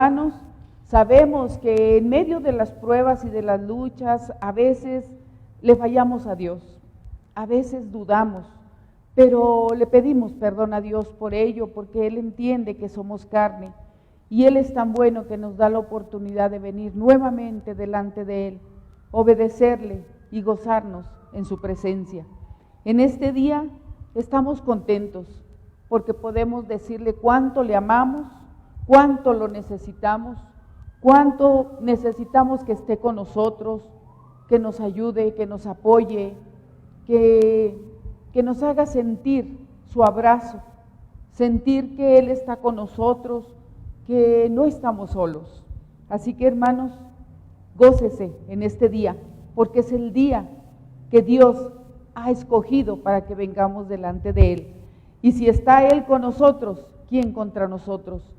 hermanos, sabemos que en medio de las pruebas y de las luchas, a veces le fallamos a Dios, a veces dudamos, pero le pedimos perdón a Dios por ello, porque Él entiende que somos carne, y Él es tan bueno que nos da la oportunidad de venir nuevamente delante de Él, obedecerle y gozarnos en su presencia. En este día estamos contentos, porque podemos decirle cuánto le amamos, cuánto lo necesitamos, cuánto necesitamos que esté con nosotros, que nos ayude, que nos apoye, que nos haga sentir su abrazo, sentir que Él está con nosotros, que no estamos solos. Así que, hermanos, gócese en este día, porque es el día que Dios ha escogido para que vengamos delante de Él. Y si está Él con nosotros, ¿quién contra nosotros?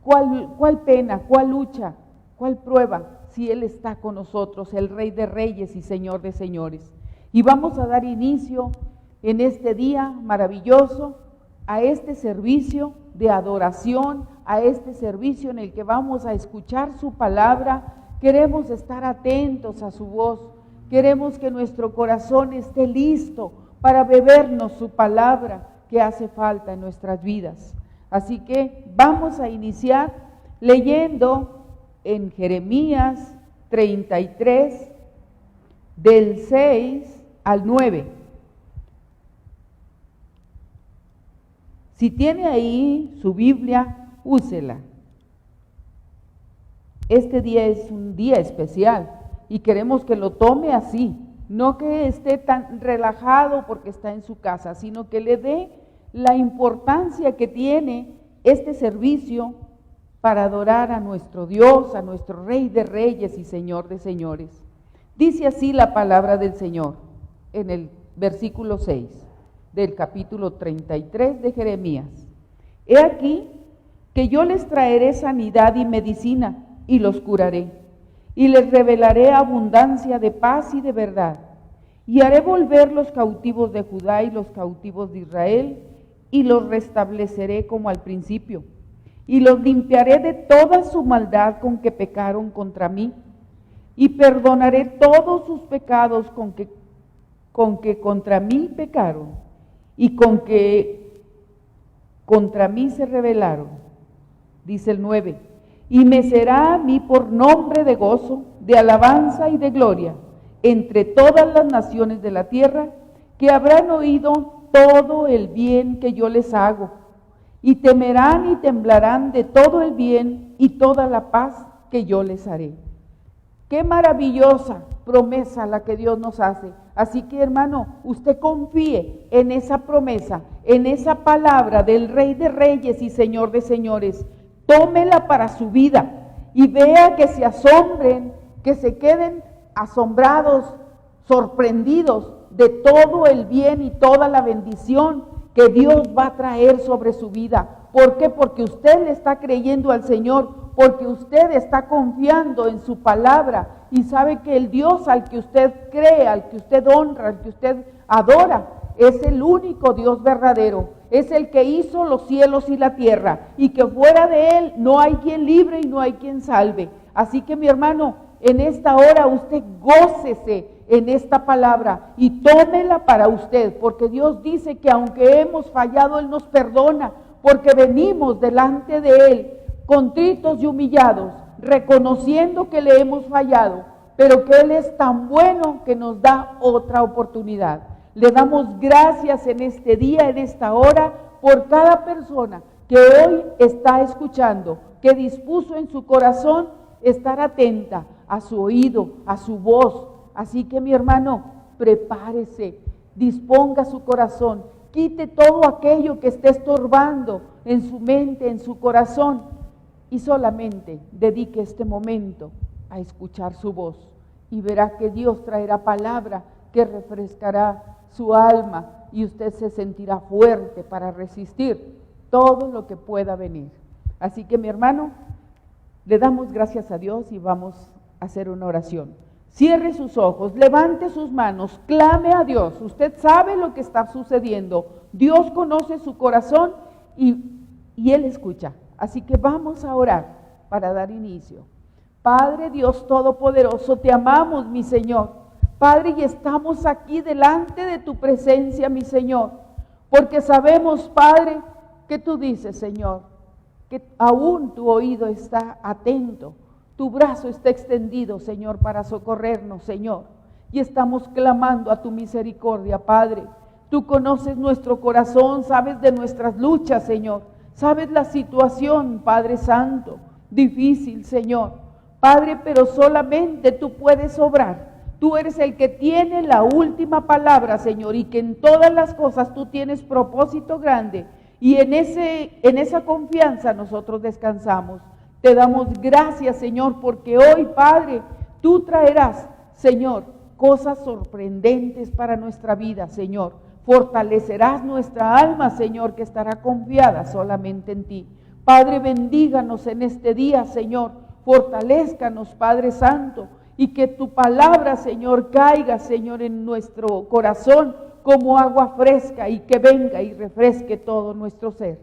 ¿Cuál pena, cuál lucha, cuál prueba, si Él está con nosotros, el Rey de Reyes y Señor de Señores? Y vamos a dar inicio en este día maravilloso a este servicio de adoración, a este servicio en el que vamos a escuchar su palabra. Queremos estar atentos a su voz, queremos que nuestro corazón esté listo para bebernos su palabra que hace falta en nuestras vidas. Así que vamos a iniciar leyendo en Jeremías 33, del 6 al 9. Si tiene ahí su Biblia, úsela. Este día es un día especial y queremos que lo tome así, no que esté tan relajado porque está en su casa, sino que le dé la importancia que tiene este servicio para adorar a nuestro Dios, a nuestro Rey de Reyes y Señor de Señores. Dice así la palabra del Señor en el versículo 6 del capítulo 33 de Jeremías. He aquí que yo les traeré sanidad y medicina y los curaré, y les revelaré abundancia de paz y de verdad, y haré volver los cautivos de Judá y los cautivos de Israel, y los restableceré como al principio, y los limpiaré de toda su maldad con que pecaron contra mí, y perdonaré todos sus pecados con que contra mí pecaron, y con que contra mí se rebelaron. Dice el 9, y me será a mí por nombre de gozo, de alabanza y de gloria, entre todas las naciones de la tierra, que habrán oído todo el bien que yo les hago, y temerán y temblarán de todo el bien y toda la paz que yo les haré. Qué maravillosa promesa la que Dios nos hace. Así que, hermano, usted confíe en esa promesa, en esa palabra del Rey de Reyes y Señor de Señores. Tómela para su vida y vea que se asombren, que se queden asombrados, sorprendidos de todo el bien y toda la bendición que Dios va a traer sobre su vida. ¿Por qué? Porque usted le está creyendo al Señor, porque usted está confiando en su palabra y sabe que el Dios al que usted cree, al que usted honra, al que usted adora, es el único Dios verdadero, es el que hizo los cielos y la tierra, y que fuera de Él no hay quien libre y no hay quien salve. Así que, mi hermano, en esta hora usted gócese en esta palabra y tómela para usted, porque Dios dice que aunque hemos fallado, Él nos perdona, porque venimos delante de Él contritos y humillados, reconociendo que le hemos fallado, pero que Él es tan bueno que nos da otra oportunidad. Le damos gracias en este día, en esta hora, por cada persona que hoy está escuchando, que dispuso en su corazón estar atenta a su oído, a su voz. Así que, mi hermano, prepárese, disponga su corazón, quite todo aquello que esté estorbando en su mente, en su corazón, y solamente dedique este momento a escuchar su voz, y verá que Dios traerá palabra que refrescará su alma, y usted se sentirá fuerte para resistir todo lo que pueda venir. Así que, mi hermano, le damos gracias a Dios y vamos a hacer una oración. Cierre sus ojos, levante sus manos, clame a Dios. Usted sabe lo que está sucediendo. Dios conoce su corazón y Él escucha. Así que vamos a orar para dar inicio. Padre Dios Todopoderoso, te amamos, mi Señor. Padre, y estamos aquí delante de tu presencia, mi Señor, porque sabemos, Padre, que tú dices, Señor, que aún tu oído está atento, tu brazo está extendido, Señor, para socorrernos, Señor. Y estamos clamando a tu misericordia, Padre. Tú conoces nuestro corazón, sabes de nuestras luchas, Señor. Sabes la situación, Padre Santo, difícil, Señor. Padre, pero solamente tú puedes obrar. Tú eres el que tiene la última palabra, Señor, y que en todas las cosas tú tienes propósito grande. Y en esa confianza nosotros descansamos. Te damos gracias, Señor, porque hoy, Padre, tú traerás, Señor, cosas sorprendentes para nuestra vida, Señor. Fortalecerás nuestra alma, Señor, que estará confiada solamente en ti. Padre, bendíganos en este día, Señor. Fortalézcanos, Padre Santo, y que tu palabra, Señor, caiga, Señor, en nuestro corazón como agua fresca y que venga y refresque todo nuestro ser.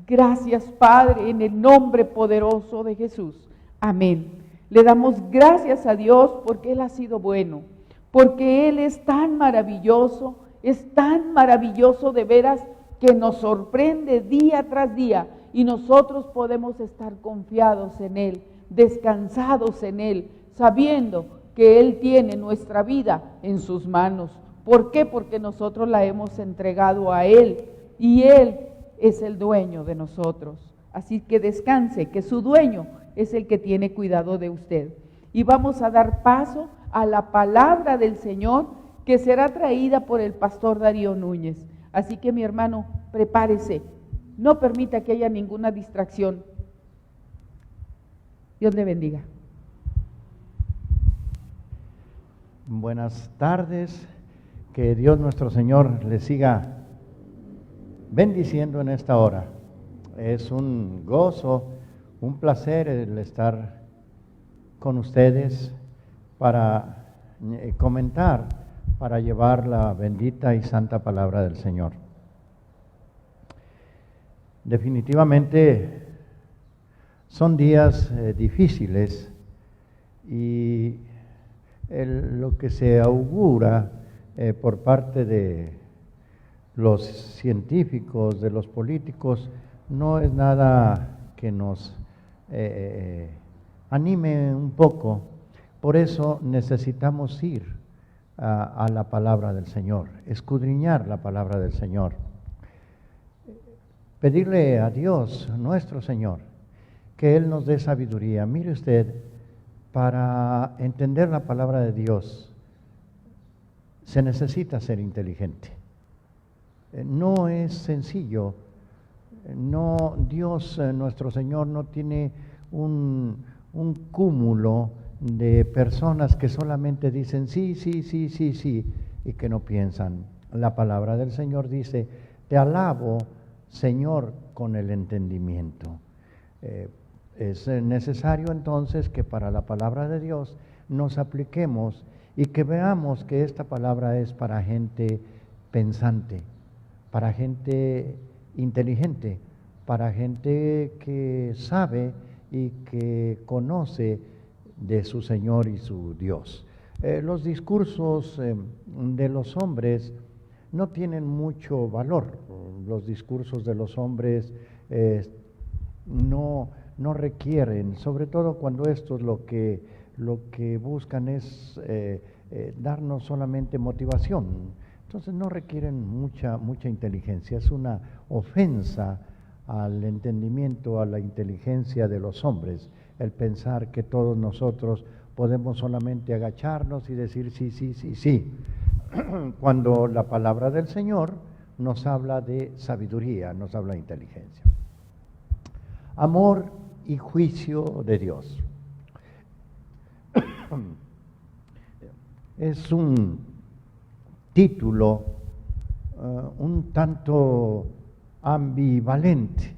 Gracias, Padre, en el nombre poderoso de Jesús. Amén. Le damos gracias a Dios porque Él ha sido bueno, porque Él es tan maravilloso de veras que nos sorprende día tras día y nosotros podemos estar confiados en Él, descansados en Él, sabiendo que Él tiene nuestra vida en sus manos. ¿Por qué? Porque nosotros la hemos entregado a Él y Él es el dueño de nosotros. Así que descanse, que su dueño es el que tiene cuidado de usted. Y vamos a dar paso a la palabra del Señor que será traída por el pastor Darío Núñez. Así que mi hermano, prepárese, no permita que haya ninguna distracción. Dios le bendiga. Buenas tardes, que Dios nuestro Señor le siga bendiciendo en esta hora. Es un gozo, un placer el estar con ustedes para comentar, para llevar la bendita y santa palabra del Señor. Definitivamente son días difíciles y lo que se augura por parte de los científicos, de los políticos, no es nada que nos anime un poco. Por eso necesitamos ir a la palabra del Señor, escudriñar la palabra del Señor, pedirle a Dios, nuestro Señor, que Él nos dé sabiduría. Mire usted, para entender la palabra de Dios se necesita ser inteligente. No es sencillo. No, Dios, nuestro Señor, no tiene un cúmulo de personas que solamente dicen sí, sí, sí, sí, sí, y que no piensan. La palabra del Señor dice, te alabo, Señor, con el entendimiento. Es necesario entonces que para la palabra de Dios nos apliquemos y que veamos que esta palabra es para gente pensante, para gente inteligente, para gente que sabe y que conoce de su Señor y su Dios. Los discursos de los hombres no tienen mucho valor. Los discursos de los hombres no requieren, sobre todo cuando estos lo que buscan es darnos solamente motivación. Entonces no requieren mucha inteligencia. Es una ofensa al entendimiento, a la inteligencia de los hombres, el pensar que todos nosotros podemos solamente agacharnos y decir sí, sí, sí, sí, cuando la palabra del Señor nos habla de sabiduría, nos habla de inteligencia. Amor y juicio de Dios. Es un título un tanto ambivalente,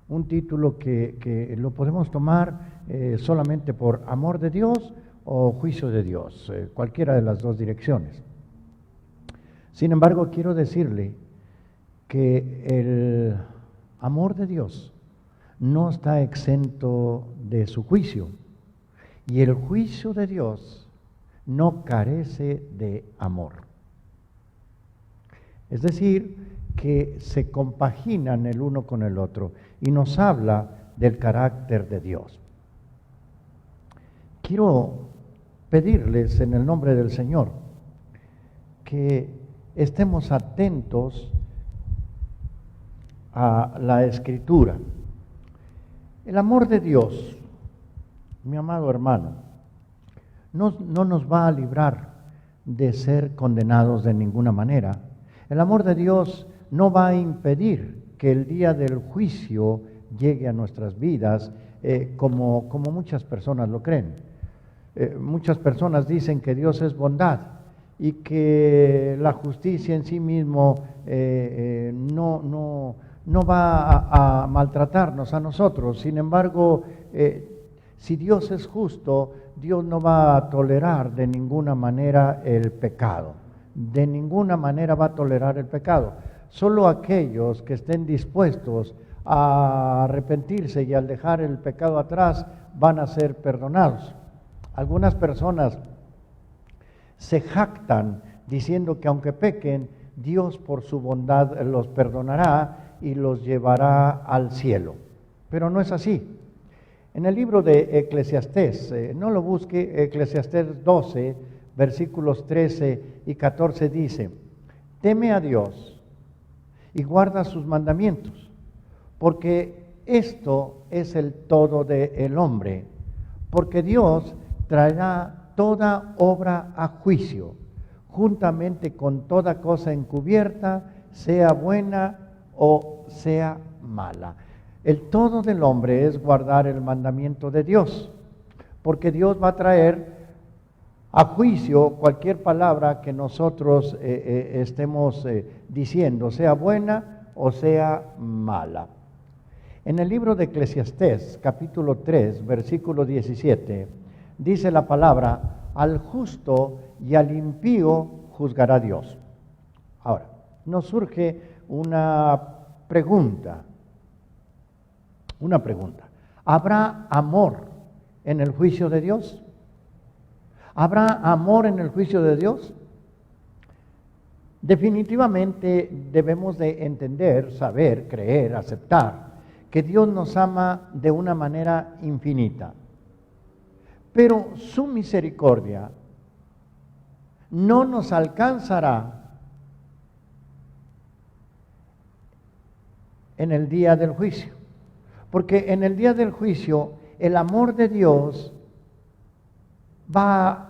un título que lo podemos tomar solamente por amor de Dios o juicio de Dios, cualquiera de las dos direcciones. Sin embargo, quiero decirle que el amor de Dios no está exento de su juicio. Y el juicio de Dios no carece de amor. Es decir, que se compaginan el uno con el otro y nos habla del carácter de Dios. Quiero pedirles en el nombre del Señor que estemos atentos a la Escritura. El amor de Dios, mi amado hermano, no nos va a librar de ser condenados de ninguna manera. El amor de Dios no va a impedir que el día del juicio llegue a nuestras vidas como muchas personas lo creen. Muchas personas dicen que Dios es bondad y que la justicia en sí mismo no va a maltratarnos a nosotros. Sin embargo, si Dios es justo, Dios no va a tolerar de ninguna manera el pecado. De ninguna manera va a tolerar el pecado. Solo aquellos que estén dispuestos a arrepentirse y al dejar el pecado atrás van a ser perdonados. Algunas personas se jactan diciendo que aunque pequen, Dios por su bondad los perdonará y los llevará al cielo. Pero no es así. En el libro de Eclesiastés, no lo busque, Eclesiastés 12, versículos 13 y 14 dice: teme a Dios y guarda sus mandamientos, porque esto es el todo del hombre, porque Dios traerá toda obra a juicio, juntamente con toda cosa encubierta, sea buena o sea mala. El todo del hombre es guardar el mandamiento de Dios, porque Dios va a traer a juicio cualquier palabra que nosotros estemos diciendo, sea buena o sea mala. En el libro de Eclesiastés, capítulo 3, versículo 17, dice la palabra: al justo y al impío juzgará Dios. Ahora, nos surge una pregunta. ¿Habrá amor en el juicio de Dios? ¿Habrá amor en el juicio de Dios? Definitivamente debemos de entender, saber, creer, aceptar que Dios nos ama de una manera infinita. Pero su misericordia no nos alcanzará en el día del juicio. Porque en el día del juicio el amor de Dios va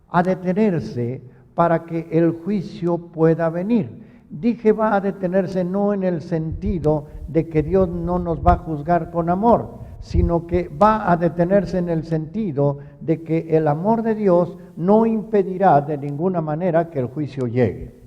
a detenerse para que el juicio pueda venir. Dije va a detenerse no en el sentido de que Dios no nos va a juzgar con amor, sino que va a detenerse en el sentido de que el amor de Dios no impedirá de ninguna manera que el juicio llegue.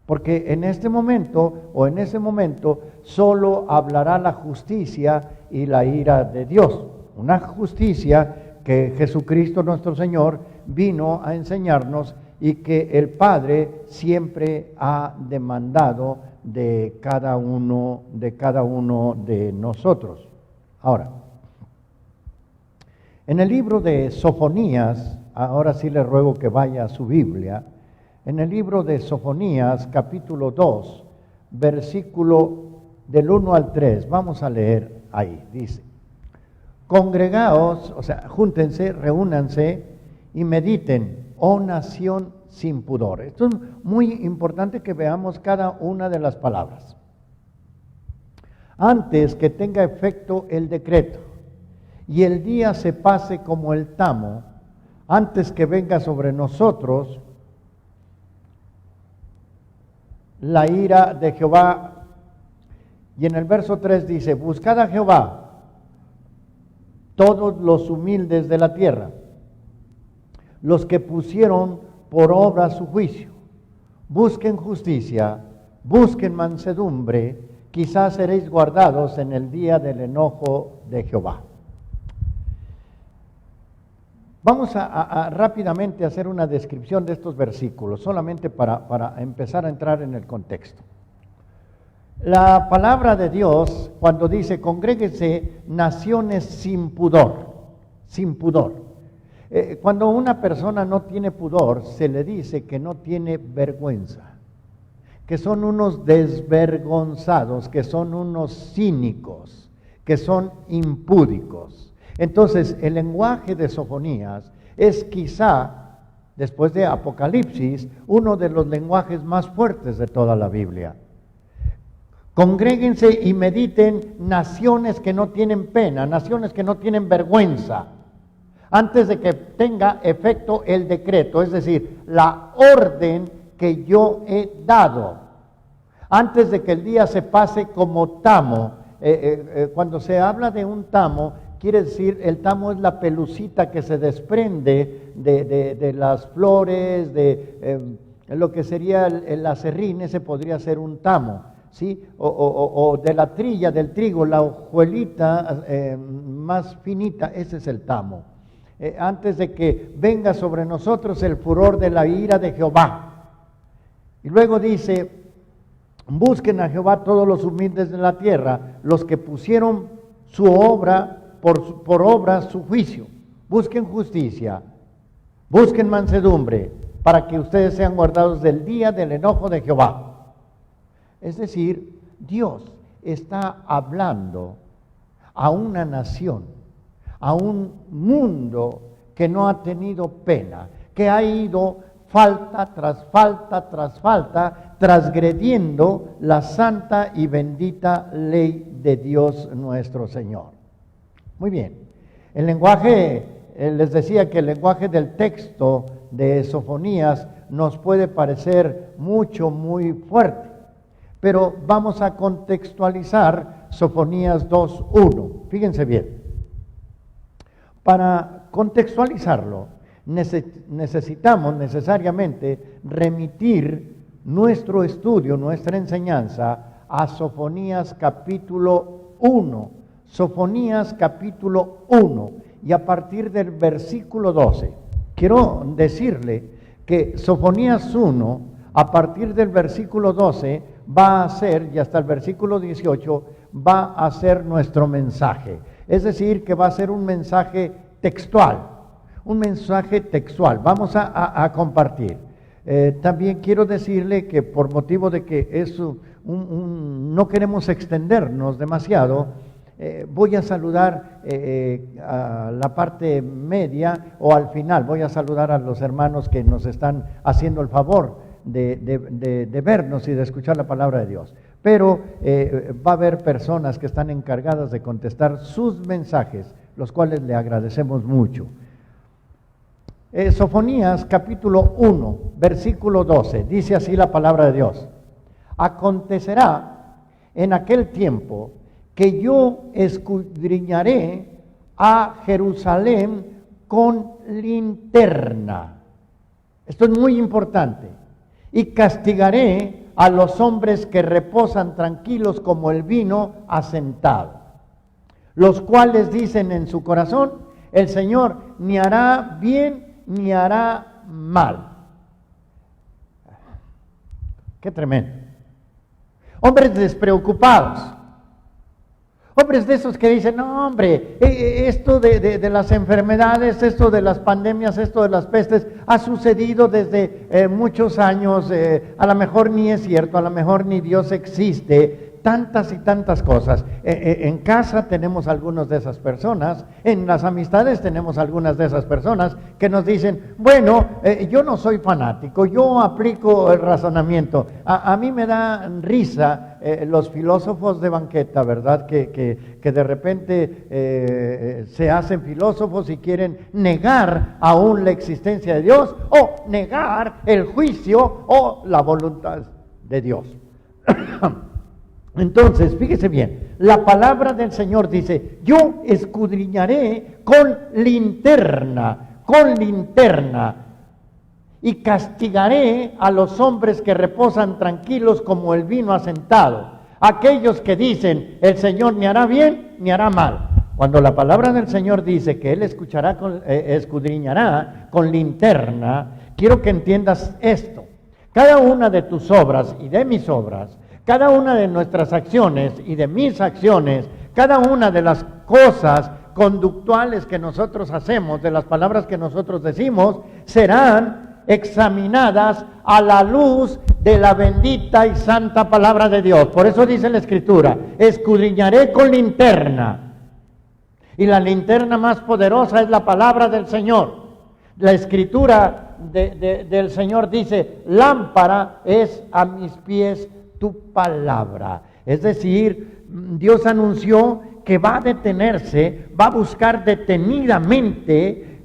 Porque en este momento o en ese momento solo hablará la justicia y la ira de Dios. Una justicia que Jesucristo nuestro Señor vino a enseñarnos y que el Padre siempre ha demandado de cada uno de nosotros. Ahora, en el libro de Sofonías, ahora sí le ruego que vaya a su Biblia, en el libro de Sofonías, capítulo 2, versículo del 1 al 3, vamos a leer ahí, dice: congregaos, o sea, júntense, reúnanse y mediten, oh nación sin pudor. Esto es muy importante que veamos cada una de las palabras. Antes que tenga efecto el decreto y el día se pase como el tamo, antes que venga sobre nosotros la ira de Jehová. Y en el verso 3 dice: buscad a Jehová, todos los humildes de la tierra, los que pusieron por obra su juicio. Busquen justicia, busquen mansedumbre, quizás seréis guardados en el día del enojo de Jehová. Vamos a rápidamente hacer una descripción de estos versículos, solamente para empezar a entrar en el contexto. La palabra de Dios, cuando dice, congréguense naciones sin pudor, sin pudor. Cuando una persona no tiene pudor, se le dice que no tiene vergüenza, que son unos desvergonzados, que son unos cínicos, que son impúdicos. Entonces, el lenguaje de Sofonías es quizá, después de Apocalipsis, uno de los lenguajes más fuertes de toda la Biblia. Congréguense y mediten naciones que no tienen pena, naciones que no tienen vergüenza, antes de que tenga efecto el decreto, es decir, la orden que yo he dado, antes de que el día se pase como tamo. Cuando se habla de un tamo, quiere decir, el tamo es la pelucita que se desprende de las flores, de lo que sería el acerrín, ese podría ser un tamo, ¿sí? O de la trilla del trigo, la hojuelita más finita, ese es el tamo. Antes de que venga sobre nosotros el furor de la ira de Jehová. Y luego dice, busquen a Jehová todos los humildes de la tierra, los que pusieron su obra, por obra su juicio. Busquen justicia, busquen mansedumbre, para que ustedes sean guardados del día del enojo de Jehová. Es decir, Dios está hablando a una nación, a un mundo que no ha tenido pena, que ha ido falta tras falta tras falta, transgrediendo la santa y bendita ley de Dios nuestro Señor. Muy bien, el lenguaje, les decía que el lenguaje del texto de Sofonías nos puede parecer muy fuerte, pero vamos a contextualizar Sofonías 2:1. Fíjense bien. Para contextualizarlo, necesitamos necesariamente remitir nuestro estudio, nuestra enseñanza a Sofonías capítulo 1. Sofonías capítulo 1 y a partir del versículo 12. Quiero decirle que Sofonías 1, a partir del versículo 12, va a ser, y hasta el versículo 18, va a ser nuestro mensaje. Es decir, que va a ser un mensaje textual, vamos a compartir. También quiero decirle que por motivo de que no queremos extendernos demasiado, voy a saludar a la parte media o al final, voy a saludar a los hermanos que nos están haciendo el favor de vernos y de escuchar la palabra de Dios. Pero va a haber personas que están encargadas de contestar sus mensajes, los cuales le agradecemos mucho. Sofonías capítulo 1, versículo 12, dice así la palabra de Dios. Acontecerá en aquel tiempo que yo escudriñaré a Jerusalén con linterna. Esto es muy importante. Y castigaré a los hombres que reposan tranquilos como el vino asentado, los cuales dicen en su corazón, el Señor ni hará bien ni hará mal. Qué tremendo. Hombres despreocupados, hombres de esos que dicen, no hombre, esto de las enfermedades, esto de las pandemias, esto de las pestes, ha sucedido desde muchos años, a lo mejor ni es cierto, a lo mejor ni Dios existe, tantas y tantas cosas. En casa tenemos algunas de esas personas, en las amistades tenemos algunas de esas personas que nos dicen, bueno, yo no soy fanático, yo aplico el razonamiento. A mí me da risa los filósofos de banqueta, ¿verdad? Que de repente se hacen filósofos y quieren negar aún la existencia de Dios o negar el juicio o la voluntad de Dios. Entonces, fíjese bien, la palabra del Señor dice, yo escudriñaré con linterna, y castigaré a los hombres que reposan tranquilos como el vino asentado, aquellos que dicen, el Señor ni hará bien ni hará mal. Cuando la palabra del Señor dice que Él escudriñará con linterna, quiero que entiendas esto. Cada una de tus obras y de mis obras, cada una de nuestras acciones y de mis acciones, cada una de las cosas conductuales que nosotros hacemos, de las palabras que nosotros decimos, serán examinadas a la luz de la bendita y santa palabra de Dios. Por eso dice la Escritura, escudriñaré con linterna. Y la linterna más poderosa es la palabra del Señor. La Escritura del Señor dice, lámpara es a mis pies tu palabra. Es decir, Dios anunció que va a detenerse, va a buscar detenidamente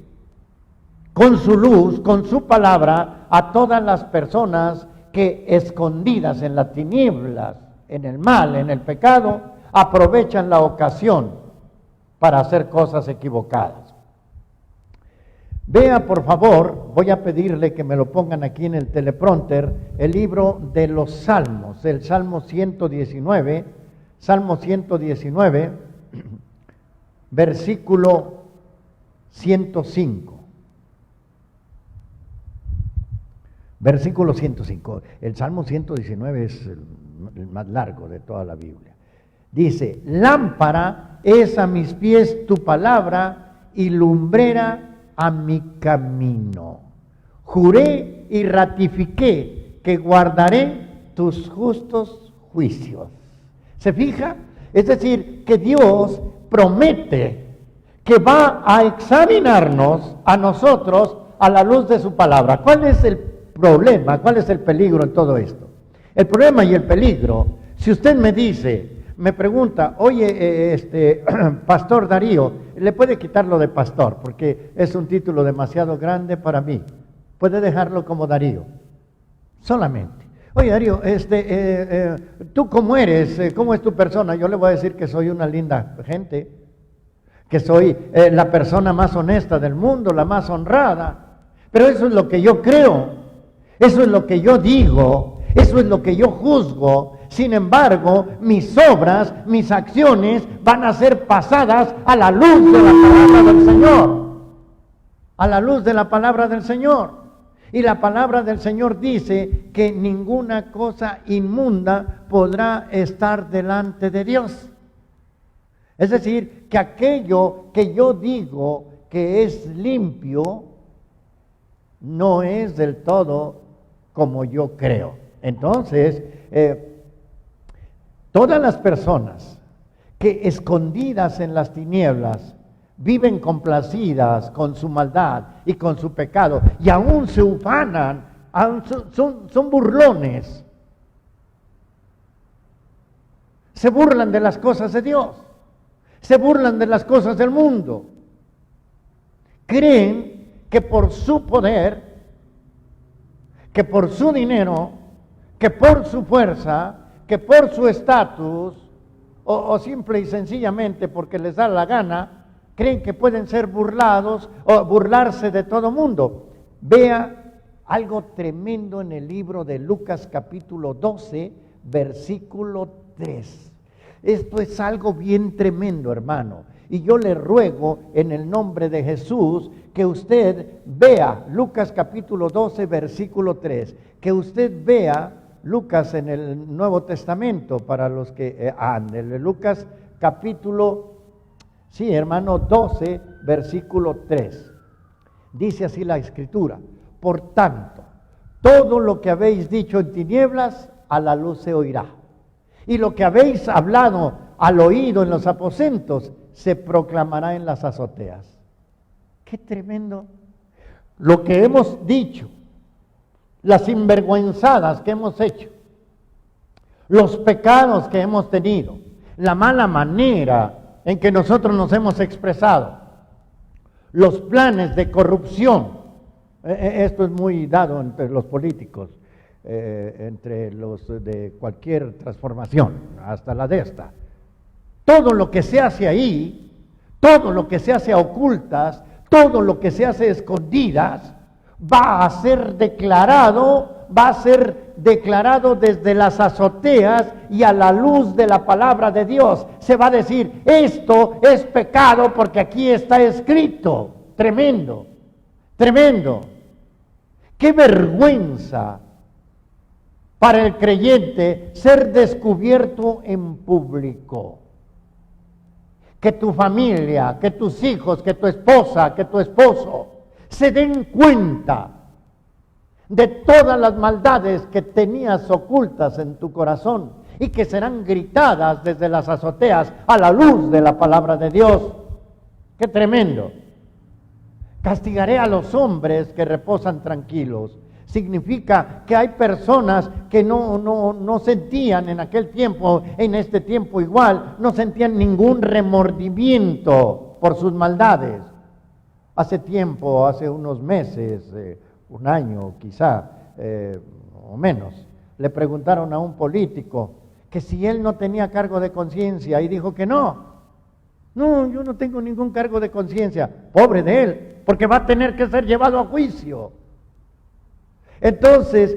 con su luz, con su palabra, a todas las personas que escondidas en las tinieblas, en el mal, en el pecado, aprovechan la ocasión para hacer cosas equivocadas. Vea, por favor, voy a pedirle que me lo pongan aquí en el teleprompter, el libro de los Salmos, el Salmo 119, versículo 105. Versículo 105. El Salmo 119 es el más largo de toda la Biblia. Dice, lámpara es a mis pies tu palabra y lumbrera a mi camino. Juré y ratifiqué que guardaré tus justos juicios. ¿Se fija? Es decir, que Dios promete que va a examinarnos a nosotros a la luz de su palabra. ¿Cuál es el problema? ¿Cuál es el peligro en todo esto? El problema y el peligro, si usted me dice, me pregunta, oye, Pastor Darío, le puede quitar lo de pastor, porque es un título demasiado grande para mí. Puede dejarlo como Darío, solamente. Oye, Darío, ¿tú cómo eres? ¿Cómo es tu persona? Yo le voy a decir que soy una linda gente, que soy la persona más honesta del mundo, la más honrada. Pero eso es lo que yo creo, eso es lo que yo digo, eso es lo que yo juzgo. Sin embargo, mis obras, mis acciones van a ser pasadas a la luz de la palabra del Señor. A la luz de la palabra del Señor. Y la palabra del Señor dice que ninguna cosa inmunda podrá estar delante de Dios. Es decir, que aquello que yo digo que es limpio, no es del todo como yo creo. Entonces, todas las personas que escondidas en las tinieblas viven complacidas con su maldad y con su pecado y aún se ufanan, son burlones, se burlan de las cosas de Dios, se burlan de las cosas del mundo, creen que por su poder, que por su dinero, que por su fuerza, que por su estatus, o simple y sencillamente porque les da la gana, creen que pueden ser burlados o burlarse de todo mundo. Vea algo tremendo en el libro de Lucas capítulo 12, versículo 3. Esto es algo bien tremendo, hermano. Y yo le ruego en el nombre de Jesús que usted vea Lucas capítulo 12, versículo 3. Que usted vea Lucas en el Nuevo Testamento para los que anden. Lucas capítulo, sí, hermano, 12, versículo 3. Dice así la Escritura: por tanto, todo lo que habéis dicho en tinieblas, a la luz se oirá. Y lo que habéis hablado al oído en los aposentos, se proclamará en las azoteas. ¡Qué tremendo! Lo que hemos dicho, las sinvergüenzadas que hemos hecho, los pecados que hemos tenido, la mala manera en que nosotros nos hemos expresado, los planes de corrupción, esto es muy dado entre los políticos, entre los de cualquier transformación, hasta la de esta. Todo lo que se hace ahí, todo lo que se hace a ocultas, todo lo que se hace a escondidas, va a ser declarado desde las azoteas y a la luz de la palabra de Dios. Se va a decir, esto es pecado porque aquí está escrito. Tremendo, tremendo. ¡Qué vergüenza! para el creyente ser descubierto en público. Que tu familia, que tus hijos, que tu esposa, que tu esposo se den cuenta de todas las maldades que tenías ocultas en tu corazón y que serán gritadas desde las azoteas a la luz de la palabra de Dios. ¡Qué tremendo! Castigaré a los hombres que reposan tranquilos. Significa que hay personas que no sentían en aquel tiempo, en este tiempo igual, no sentían ningún remordimiento por sus maldades. Hace tiempo, hace unos meses, un año quizá, o menos, le preguntaron a un político que si él no tenía cargo de conciencia y dijo que no, yo no tengo ningún cargo de conciencia. Pobre de él, porque va a tener que ser llevado a juicio. Entonces,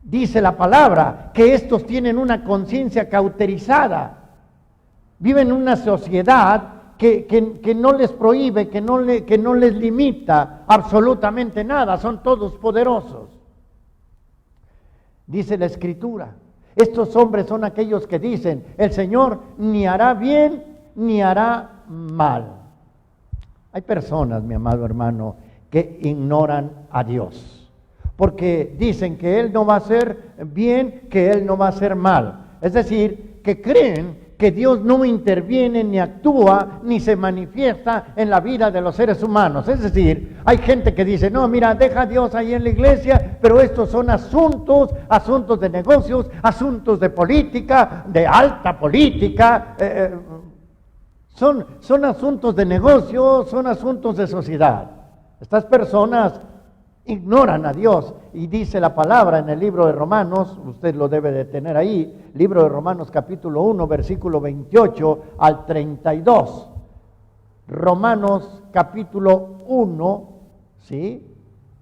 dice la palabra que estos tienen una conciencia cauterizada, viven en una sociedad que no les prohíbe, que no les limita absolutamente nada, son todos poderosos. Dice la Escritura, estos hombres son aquellos que dicen, el Señor ni hará bien ni hará mal. Hay personas, mi amado hermano, que ignoran a Dios. Porque dicen que Él no va a hacer bien, que Él no va a hacer mal. Es decir, que creen que Dios no interviene, ni actúa, ni se manifiesta en la vida de los seres humanos. Es decir, hay gente que dice, no, mira, deja a Dios ahí en la iglesia, pero estos son asuntos de negocios, asuntos de política, de alta política, son asuntos de negocios, son asuntos de sociedad. Estas personas ignoran a Dios y dice la palabra en el libro de Romanos, usted lo debe de tener ahí, libro de Romanos capítulo 1, versículo 28 al 32. Romanos capítulo 1, ¿sí?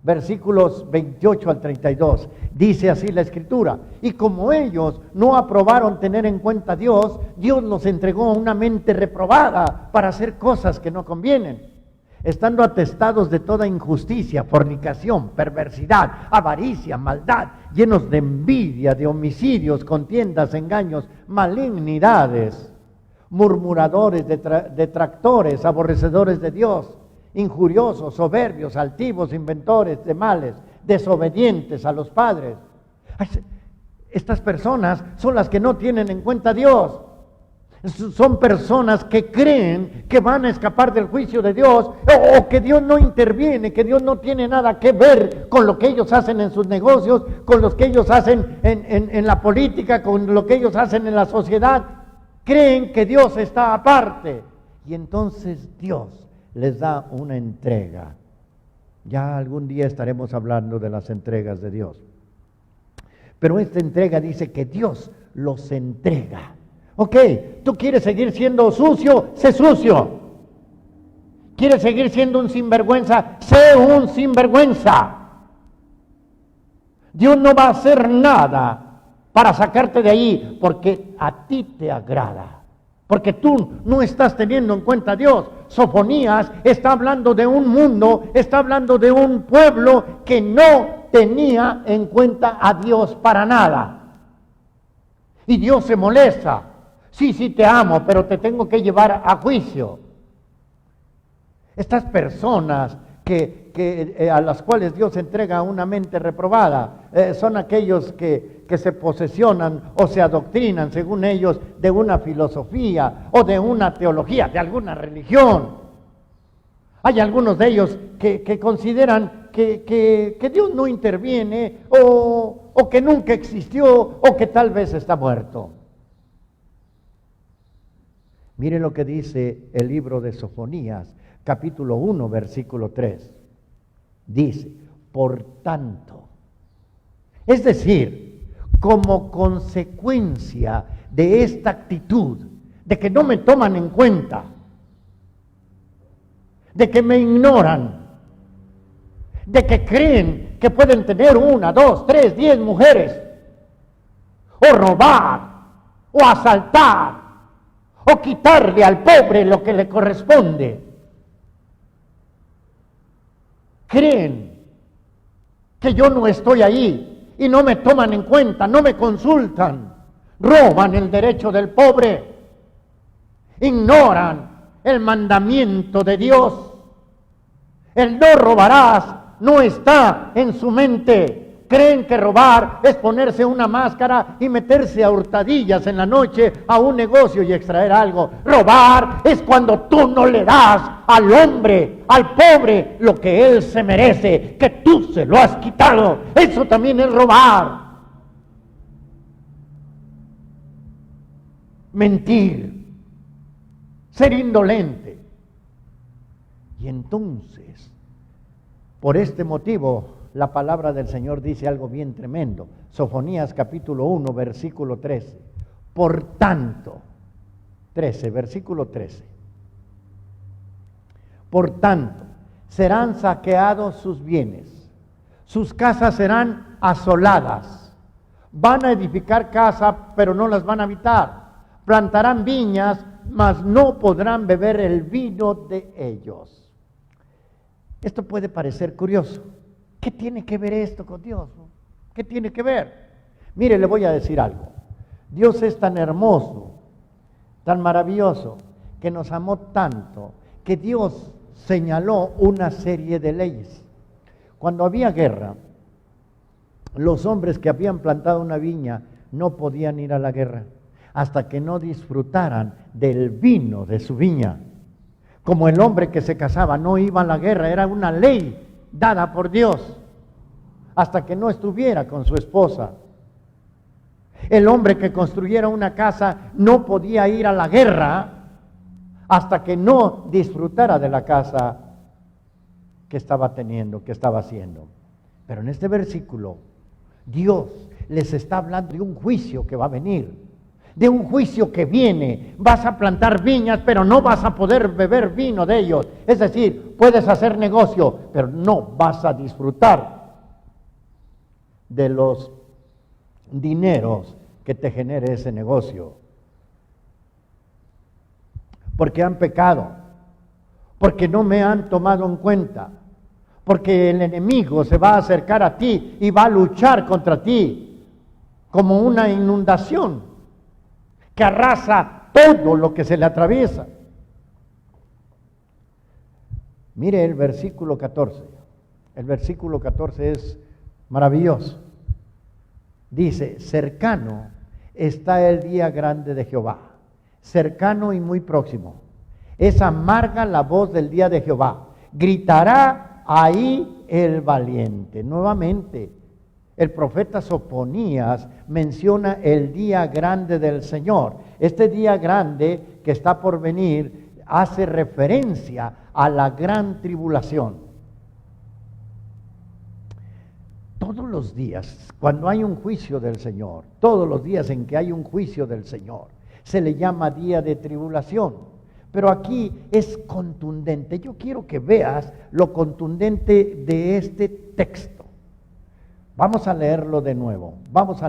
Versículos 28 al 32. Dice así la Escritura, y como ellos no aprobaron tener en cuenta a Dios, Dios los entregó a una mente reprobada para hacer cosas que no convienen, estando atestados de toda injusticia, fornicación, perversidad, avaricia, maldad, llenos de envidia, de homicidios, contiendas, engaños, malignidades, murmuradores, detractores, aborrecedores de Dios, injuriosos, soberbios, altivos, inventores de males, desobedientes a los padres. Estas personas son las que no tienen en cuenta a Dios. Son personas que creen que van a escapar del juicio de Dios, o que Dios no interviene, que Dios no tiene nada que ver con lo que ellos hacen en sus negocios, con lo que ellos hacen en la política, con lo que ellos hacen en la sociedad. Creen que Dios está aparte y entonces Dios les da una entrega. Ya algún día estaremos hablando de las entregas de Dios. Pero esta entrega dice que Dios los entrega. Ok, tú quieres seguir siendo sucio, sé sucio. ¿Quieres seguir siendo un sinvergüenza? Sé un sinvergüenza. Dios no va a hacer nada para sacarte de ahí porque a ti te agrada. Porque tú no estás teniendo en cuenta a Dios. Sofonías está hablando de un mundo, está hablando de un pueblo que no tenía en cuenta a Dios para nada. Y Dios se molesta. Sí, te amo, pero te tengo que llevar a juicio. Estas personas a las cuales Dios entrega una mente reprobada, son aquellos que se posesionan o se adoctrinan, según ellos, de una filosofía o de una teología, de alguna religión. Hay algunos de ellos que consideran que Dios no interviene, o que nunca existió, o que tal vez está muerto. Mire lo que dice el libro de Sofonías, capítulo 1, versículo 3. Dice, por tanto, es decir, como consecuencia de esta actitud, de que no me toman en cuenta, de que me ignoran, de que creen que pueden tener 1, 2, 3, 10 mujeres, o robar, o asaltar, o quitarle al pobre lo que le corresponde. Creen que yo no estoy ahí y no me toman en cuenta, no me consultan, roban el derecho del pobre, ignoran el mandamiento de Dios. El no robarás no está en su mente. Creen que robar es ponerse una máscara y meterse a hurtadillas en la noche a un negocio y extraer algo. Robar es cuando tú no le das al hombre, al pobre, lo que él se merece, que tú se lo has quitado. Eso también es robar. Mentir, ser indolente. Y entonces, por este motivo, la palabra del Señor dice algo bien tremendo. Sofonías capítulo 1, versículo 13. Por tanto, 13, versículo 13. Por tanto, serán saqueados sus bienes, sus casas serán asoladas. Van a edificar casa, pero no las van a habitar. Plantarán viñas, mas no podrán beber el vino de ellos. Esto puede parecer curioso. ¿Qué tiene que ver esto con Dios? ¿Qué tiene que ver? Mire, le voy a decir algo. Dios es tan hermoso, tan maravilloso, que nos amó tanto, que Dios señaló una serie de leyes. Cuando había guerra, los hombres que habían plantado una viña no podían ir a la guerra hasta que no disfrutaran del vino de su viña. Como el hombre que se casaba no iba a la guerra, era una ley dada por Dios, hasta que no estuviera con su esposa. El hombre que construyera una casa no podía ir a la guerra hasta que no disfrutara de la casa que estaba teniendo, que estaba haciendo. Pero en este versículo, Dios les está hablando de un juicio que va a venir, de un juicio que viene. Vas a plantar viñas, pero no vas a poder beber vino de ellos. Es decir, puedes hacer negocio, pero no vas a disfrutar de los dineros que te genere ese negocio. Porque han pecado, porque no me han tomado en cuenta, porque el enemigo se va a acercar a ti y va a luchar contra ti como una inundación que arrasa todo lo que se le atraviesa. Mire el versículo 14. El versículo 14 es maravilloso. Dice: cercano está el día grande de Jehová, cercano y muy próximo. Es amarga la voz del día de Jehová. Gritará ahí el valiente. Nuevamente, el profeta Sofonías menciona el día grande del Señor. Este día grande que está por venir hace referencia a la gran tribulación. Todos los días, cuando hay un juicio del Señor, todos los días en que hay un juicio del Señor, se le llama día de tribulación. Pero aquí es contundente. Yo quiero que veas lo contundente de este texto. Vamos a leerlo de nuevo, vamos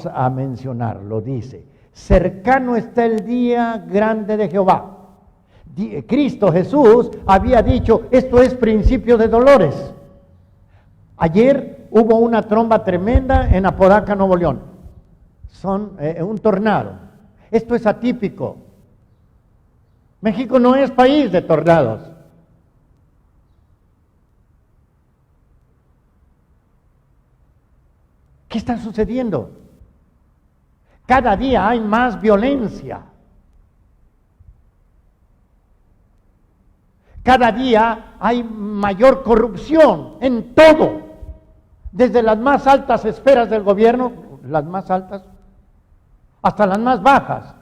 a mencionarlo. Dice: cercano está el día grande de Jehová. Cristo Jesús había dicho: esto es principio de dolores. Ayer hubo una tromba tremenda en Apodaca, Nuevo León. Un tornado. Esto es atípico. México no es país de tornados. ¿Qué está sucediendo? Cada día hay más violencia. Cada día hay mayor corrupción en todo, desde las más altas esferas del gobierno, las más altas, hasta las más bajas.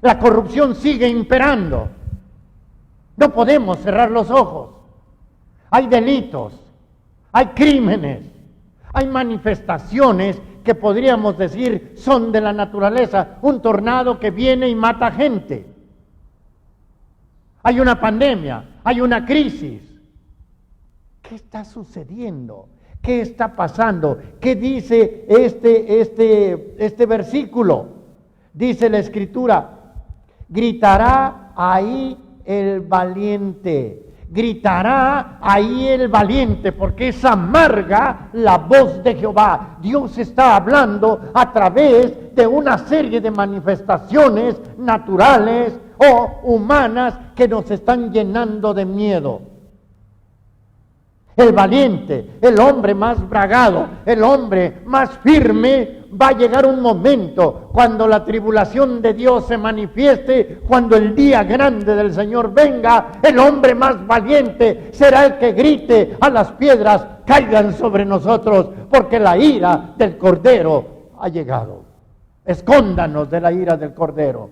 La corrupción sigue imperando. No podemos cerrar los ojos. Hay delitos, hay crímenes, hay manifestaciones que podríamos decir son de la naturaleza. Un tornado que viene y mata gente. Hay una pandemia, hay una crisis. ¿Qué está sucediendo? ¿Qué está pasando? ¿Qué dice este versículo? Dice la Escritura: gritará ahí el valiente. gritará ahí el valiente, porque es amarga la voz de Jehová. Dios está hablando a través de una serie de manifestaciones naturales o humanas que nos están llenando de miedo. El valiente, el hombre más bragado, el hombre más firme, va a llegar un momento cuando la tribulación de Dios se manifieste, cuando el día grande del Señor venga. El hombre más valiente será el que grite a las piedras: caigan sobre nosotros, porque la ira del Cordero ha llegado. Escóndanos de la ira del Cordero.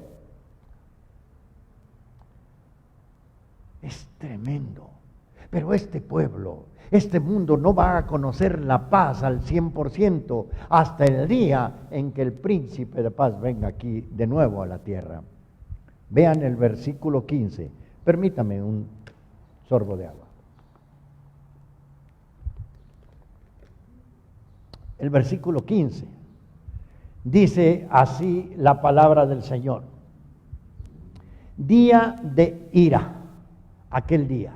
Es tremendo. Pero este pueblo, este mundo no va a conocer la paz al 100% hasta el día en que el príncipe de paz venga aquí de nuevo a la tierra. Vean el versículo 15. Permítame un sorbo de agua. El versículo 15 dice así la palabra del Señor: día de ira, aquel día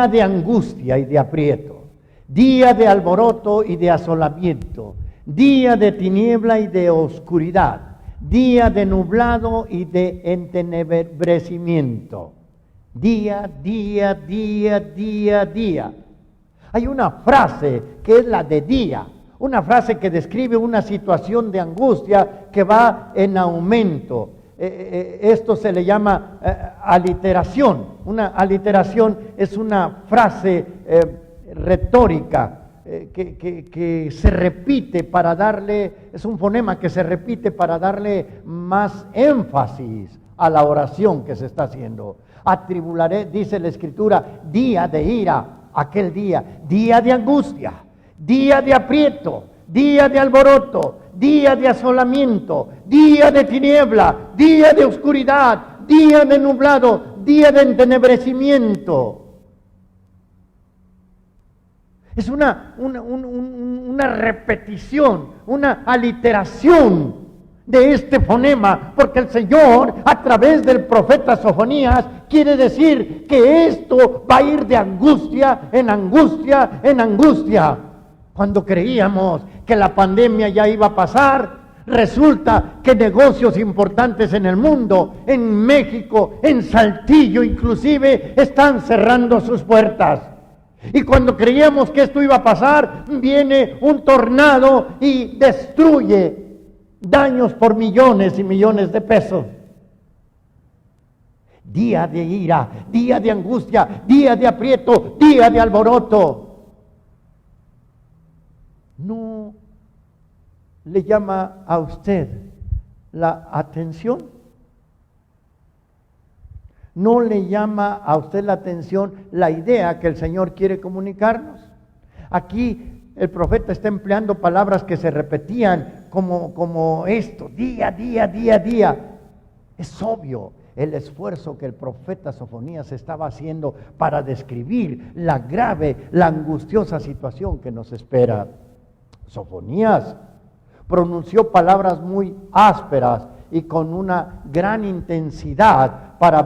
de angustia y de aprieto, día de alboroto y de asolamiento, día de tiniebla y de oscuridad, día de nublado y de entenebrecimiento. Día. Hay una frase que es la de día, una frase que describe una situación de angustia que va en aumento. Esto se le llama aliteración. Una aliteración es una frase retórica que se repite para darle, es un fonema que se repite para darle más énfasis a la oración que se está haciendo. Atribularé, dice la Escritura, día de ira, aquel día de angustia, día de aprieto, día de alboroto, día de asolamiento, día de tiniebla, día de oscuridad, día de nublado, día de entenebrecimiento. Es una repetición, una aliteración de este fonema, porque el Señor, a través del profeta Sofonías, quiere decir que esto va a ir de angustia en angustia en angustia. Cuando creíamos que la pandemia ya iba a pasar, resulta que negocios importantes en el mundo, en México, en Saltillo inclusive, están cerrando sus puertas. Y cuando creíamos que esto iba a pasar, viene un tornado y destruye daños por millones y millones de pesos. Día de ira, día de angustia, día de aprieto, día de alboroto. ¿No le llama a usted la atención? ¿No le llama a usted la atención la idea que el Señor quiere comunicarnos? Aquí el profeta está empleando palabras que se repetían como esto: día. Es obvio el esfuerzo que el profeta Sofonías estaba haciendo para describir la grave, la angustiosa situación que nos espera. Sofonías pronunció palabras muy ásperas y con una gran intensidad para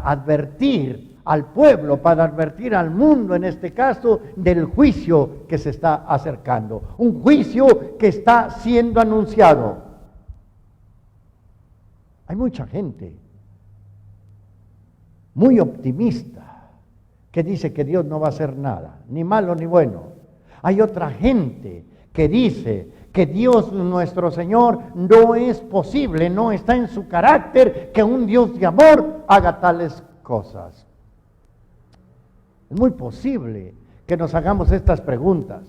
advertir al pueblo, para advertir al mundo, en este caso, del juicio que se está acercando, un juicio que está siendo anunciado. Hay mucha gente muy optimista que dice que Dios no va a hacer nada, ni malo ni bueno. Hay otra gente que dice que Dios nuestro Señor no es posible, no está en su carácter que un Dios de amor haga tales cosas. Es muy posible que nos hagamos estas preguntas.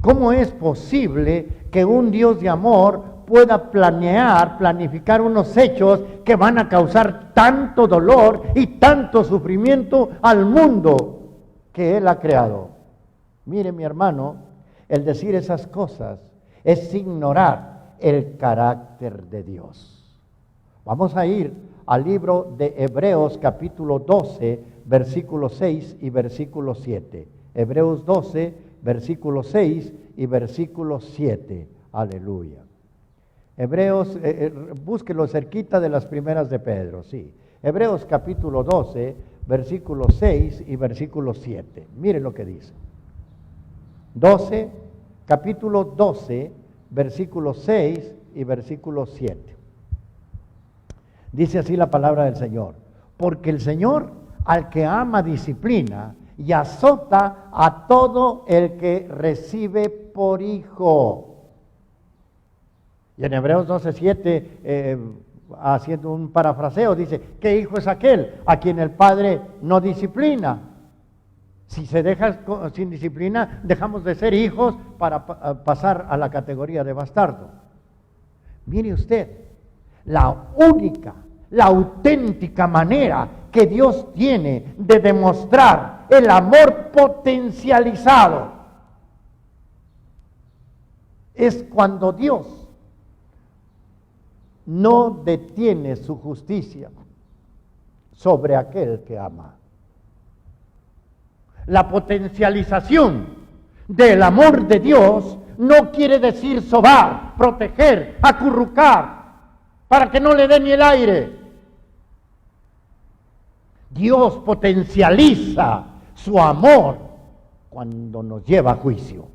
¿Cómo es posible que un Dios de amor pueda planificar unos hechos que van a causar tanto dolor y tanto sufrimiento al mundo que Él ha creado? Mire, mi hermano, el decir esas cosas es ignorar el carácter de Dios. Vamos a ir al libro de Hebreos capítulo 12, versículo 6 y versículo 7. Hebreos 12, versículo 6 y versículo 7. Aleluya. Hebreos, búsquelo cerquita de las primeras de Pedro, sí. Hebreos capítulo 12, versículo 6 y versículo 7. Mire lo que dice. Capítulo 12, versículo 6 y versículo 7. Dice así la palabra del Señor: porque el Señor al que ama disciplina y azota a todo el que recibe por hijo. Y en Hebreos 12:7, haciendo un parafraseo, dice: ¿qué hijo es aquel a quien el Padre no disciplina? Si se deja sin disciplina, dejamos de ser hijos para pasar a la categoría de bastardo. Mire usted, la única, la auténtica manera que Dios tiene de demostrar el amor potencializado es cuando Dios no detiene su justicia sobre aquel que ama. La potencialización del amor de Dios no quiere decir sobar, proteger, acurrucar, para que no le dé ni el aire. Dios potencializa su amor cuando nos lleva a juicio.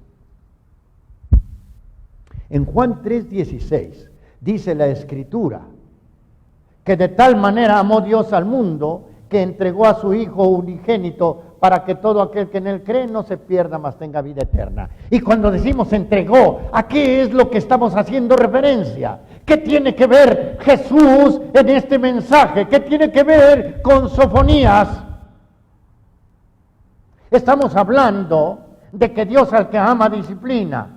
En Juan 3:16 dice la Escritura que de tal manera amó Dios al mundo que entregó a su Hijo unigénito para que todo aquel que en Él cree no se pierda, mas tenga vida eterna. Y cuando decimos entregó, ¿a qué es lo que estamos haciendo referencia? ¿Qué tiene que ver Jesús en este mensaje? ¿Qué tiene que ver con Sofonías? Estamos hablando de que Dios al que ama disciplina.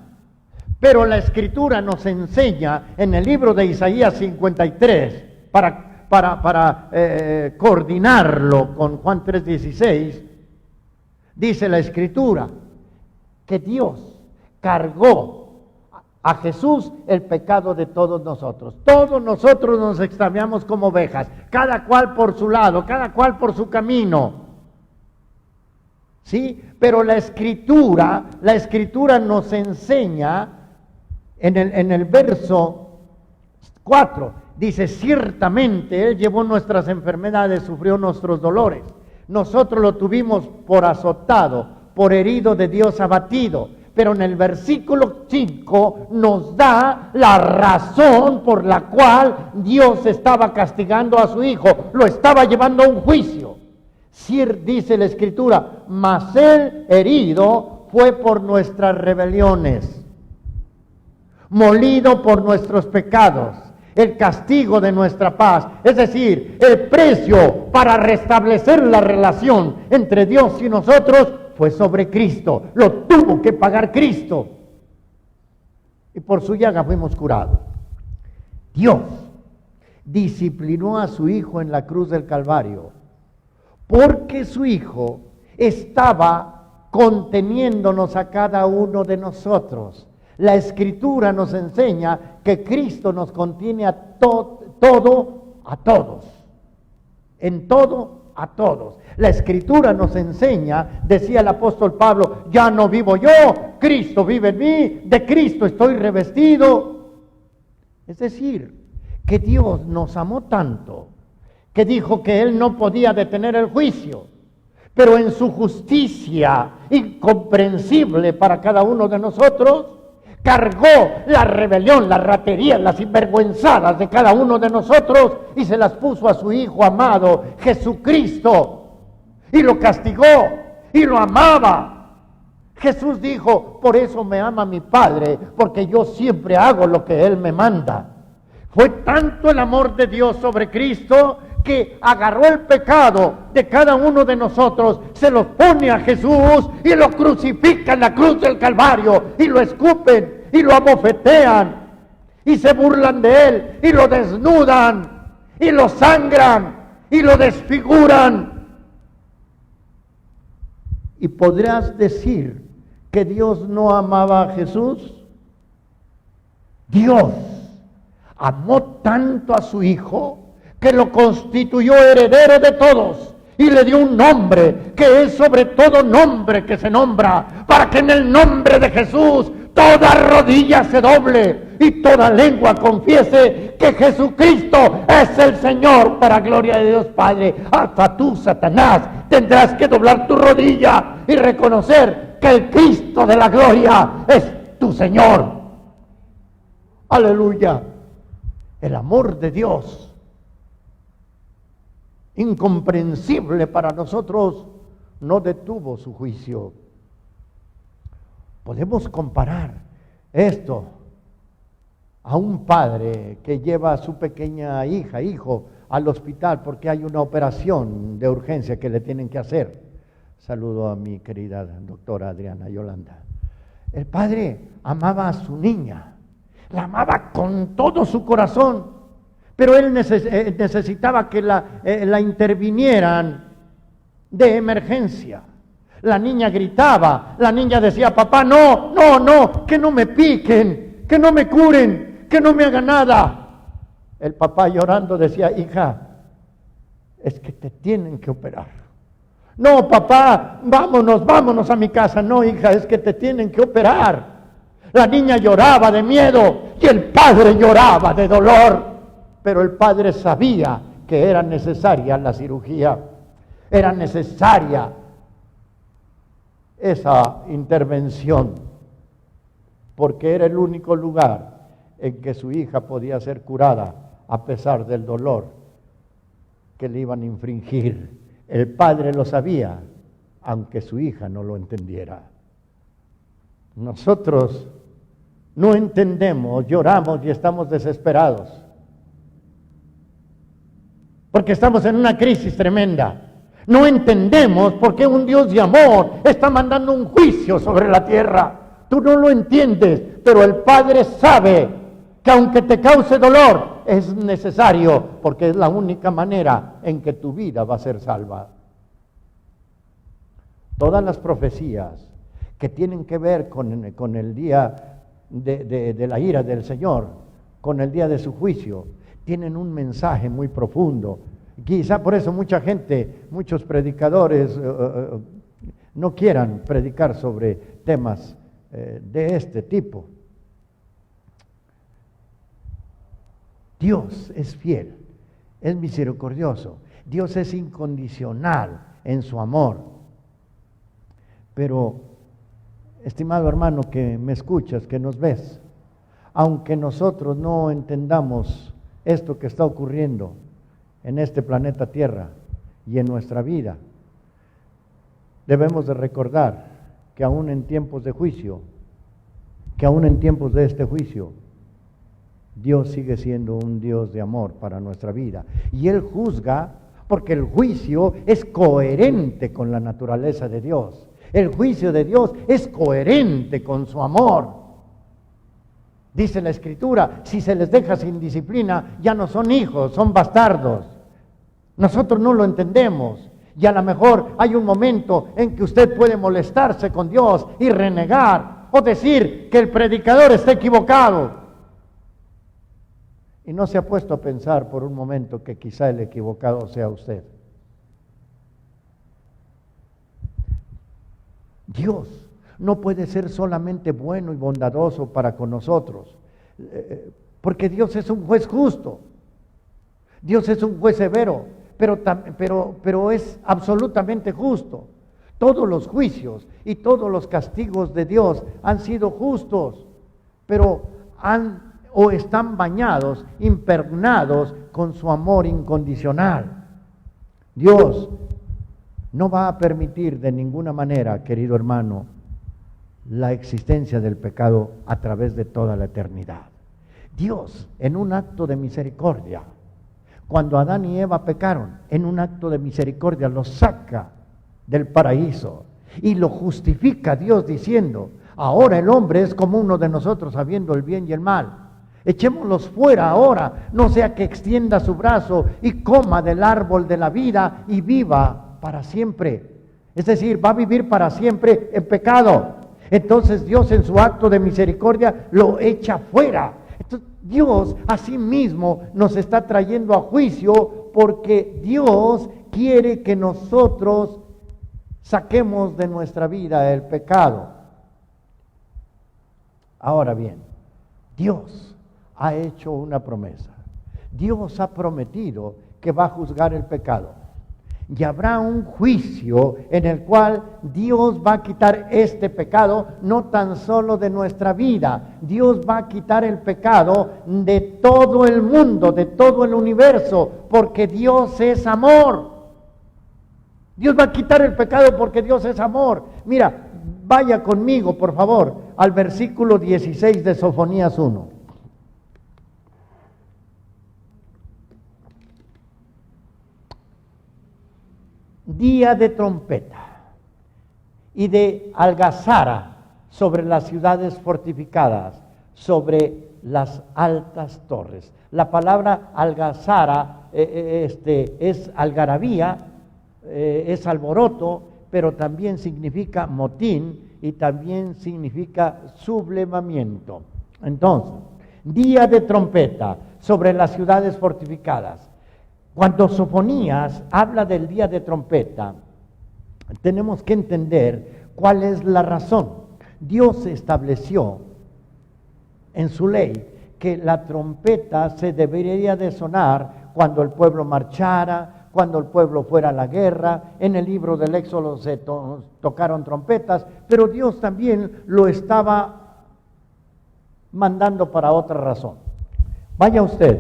Pero la Escritura nos enseña en el libro de Isaías 53, para coordinarlo con Juan 3:16, dice la Escritura que Dios cargó a Jesús el pecado de todos nosotros. Todos nosotros nos extraviamos como ovejas, cada cual por su lado, cada cual por su camino. ¿Sí? Pero la Escritura nos enseña en el verso 4, dice: ciertamente Él llevó nuestras enfermedades, sufrió nuestros dolores. Nosotros lo tuvimos por azotado, por herido de Dios, abatido. Pero en el versículo 5 nos da la razón por la cual Dios estaba castigando a su Hijo, lo estaba llevando a un juicio. Dice la Escritura: mas Él herido fue por nuestras rebeliones, molido por nuestros pecados. El castigo de nuestra paz, es decir, el precio para restablecer la relación entre Dios y nosotros, fue sobre Cristo. Lo tuvo que pagar Cristo. Y por su llaga fuimos curados. Dios disciplinó a su Hijo en la cruz del Calvario, porque su Hijo estaba conteniéndonos a cada uno de nosotros. La Escritura nos enseña que Cristo nos contiene a todo, a todos. En todo, a todos. La Escritura nos enseña, decía el apóstol Pablo: ya no vivo yo, Cristo vive en mí, de Cristo estoy revestido. Es decir, que Dios nos amó tanto, que dijo que Él no podía detener el juicio, pero en su justicia incomprensible para cada uno de nosotros, cargó la rebelión, la ratería, las sinvergüenzadas de cada uno de nosotros y se las puso a su Hijo amado, Jesucristo, y lo castigó y lo amaba. Jesús dijo: por eso me ama mi Padre, porque yo siempre hago lo que Él me manda. Fue tanto el amor de Dios sobre Cristo que agarró el pecado de cada uno de nosotros, se lo pone a Jesús y lo crucifica en la cruz del Calvario, y lo escupen y lo abofetean y se burlan de Él y lo desnudan y lo sangran y lo desfiguran. ¿Y podrás decir que Dios no amaba a Jesús? Dios amó tanto a su Hijo que lo constituyó heredero de todos y le dio un nombre que es sobre todo nombre que se nombra, para que en el nombre de Jesús toda rodilla se doble y toda lengua confiese que Jesucristo es el Señor, para gloria de Dios Padre. Hasta tú, Satanás, tendrás que doblar tu rodilla y reconocer que el Cristo de la gloria es tu Señor. Aleluya. El amor de Dios, incomprensible para nosotros, no detuvo su juicio. Podemos comparar esto a un padre que lleva a su pequeña hijo al hospital porque hay una operación de urgencia que le tienen que hacer. Saludo a mi querida doctora Adriana Yolanda. El padre amaba a su niña, la amaba con todo su corazón, pero él necesitaba que la intervinieran de emergencia. La niña gritaba, la niña decía: papá, no, que no me piquen, que no me curen, que no me hagan nada. El papá llorando decía: hija, es que te tienen que operar. No, papá, vámonos a mi casa. No, hija, es que te tienen que operar. La niña lloraba de miedo y el padre lloraba de dolor, pero el padre sabía que era necesaria la cirugía, era necesaria esa intervención, porque era el único lugar en que su hija podía ser curada a pesar del dolor que le iban a infringir. El padre lo sabía, aunque su hija no lo entendiera. Nosotros no entendemos, lloramos y estamos desesperados, porque estamos en una crisis tremenda. No entendemos por qué un Dios de amor está mandando un juicio sobre la tierra. Tú no lo entiendes, pero el Padre sabe que aunque te cause dolor, es necesario, porque es la única manera en que tu vida va a ser salva. Todas las profecías que tienen que ver con el día de la ira del Señor, con el día de su juicio, tienen un mensaje muy profundo. Quizá por eso mucha gente, muchos predicadores no quieran predicar sobre temas de este tipo. Dios es fiel, es misericordioso, Dios es incondicional en su amor. Pero, estimado hermano que me escuchas, que nos ves, aunque nosotros no entendamos esto que está ocurriendo en este planeta Tierra y en nuestra vida, debemos de recordar que aún en tiempos de juicio, que aún en tiempos de este juicio, Dios sigue siendo un Dios de amor para nuestra vida. Y Él juzga porque el juicio es coherente con la naturaleza de Dios. El juicio de Dios es coherente con su amor. Dice la Escritura, si se les deja sin disciplina, ya no son hijos, son bastardos. Nosotros no lo entendemos. Y a lo mejor hay un momento en que usted puede molestarse con Dios y renegar o decir que el predicador está equivocado. Y no se ha puesto a pensar por un momento que quizá el equivocado sea usted. Dios no puede ser solamente bueno y bondadoso para con nosotros, porque Dios es un juez justo, Dios es un juez severo, pero es absolutamente justo. Todos los juicios y todos los castigos de Dios han sido justos, pero están bañados, impregnados con su amor incondicional. Dios no va a permitir de ninguna manera, querido hermano, la existencia del pecado a través de toda la eternidad. Dios, en un acto de misericordia, cuando Adán y Eva pecaron, en un acto de misericordia los saca del paraíso y lo justifica Dios diciendo: ahora el hombre es como uno de nosotros, sabiendo el bien y el mal. Echémoslos fuera ahora, no sea que extienda su brazo y coma del árbol de la vida y viva para siempre. Es decir, va a vivir para siempre en pecado. Entonces Dios, en su acto de misericordia, lo echa fuera. Entonces, Dios a sí mismo nos está trayendo a juicio, porque Dios quiere que nosotros saquemos de nuestra vida el pecado. Ahora bien, Dios ha hecho una promesa. Dios ha prometido que va a juzgar el pecado. Y habrá un juicio en el cual Dios va a quitar este pecado, no tan solo de nuestra vida. Dios va a quitar el pecado de todo el mundo, de todo el universo, porque Dios es amor. Dios va a quitar el pecado porque Dios es amor. Mira, vaya conmigo, por favor, al versículo 16 de Sofonías 1. Día de trompeta y de algazara sobre las ciudades fortificadas, sobre las altas torres. La palabra algazara es algarabía, es alboroto, pero también significa motín y también significa sublevamiento. Entonces, día de trompeta sobre las ciudades fortificadas. Cuando Sofonías habla del día de trompeta, tenemos que entender cuál es la razón. Dios estableció en su ley que la trompeta se debería de sonar cuando el pueblo marchara, cuando el pueblo fuera a la guerra. En el libro del Éxodo se tocaron trompetas, pero Dios también lo estaba mandando para otra razón. Vaya usted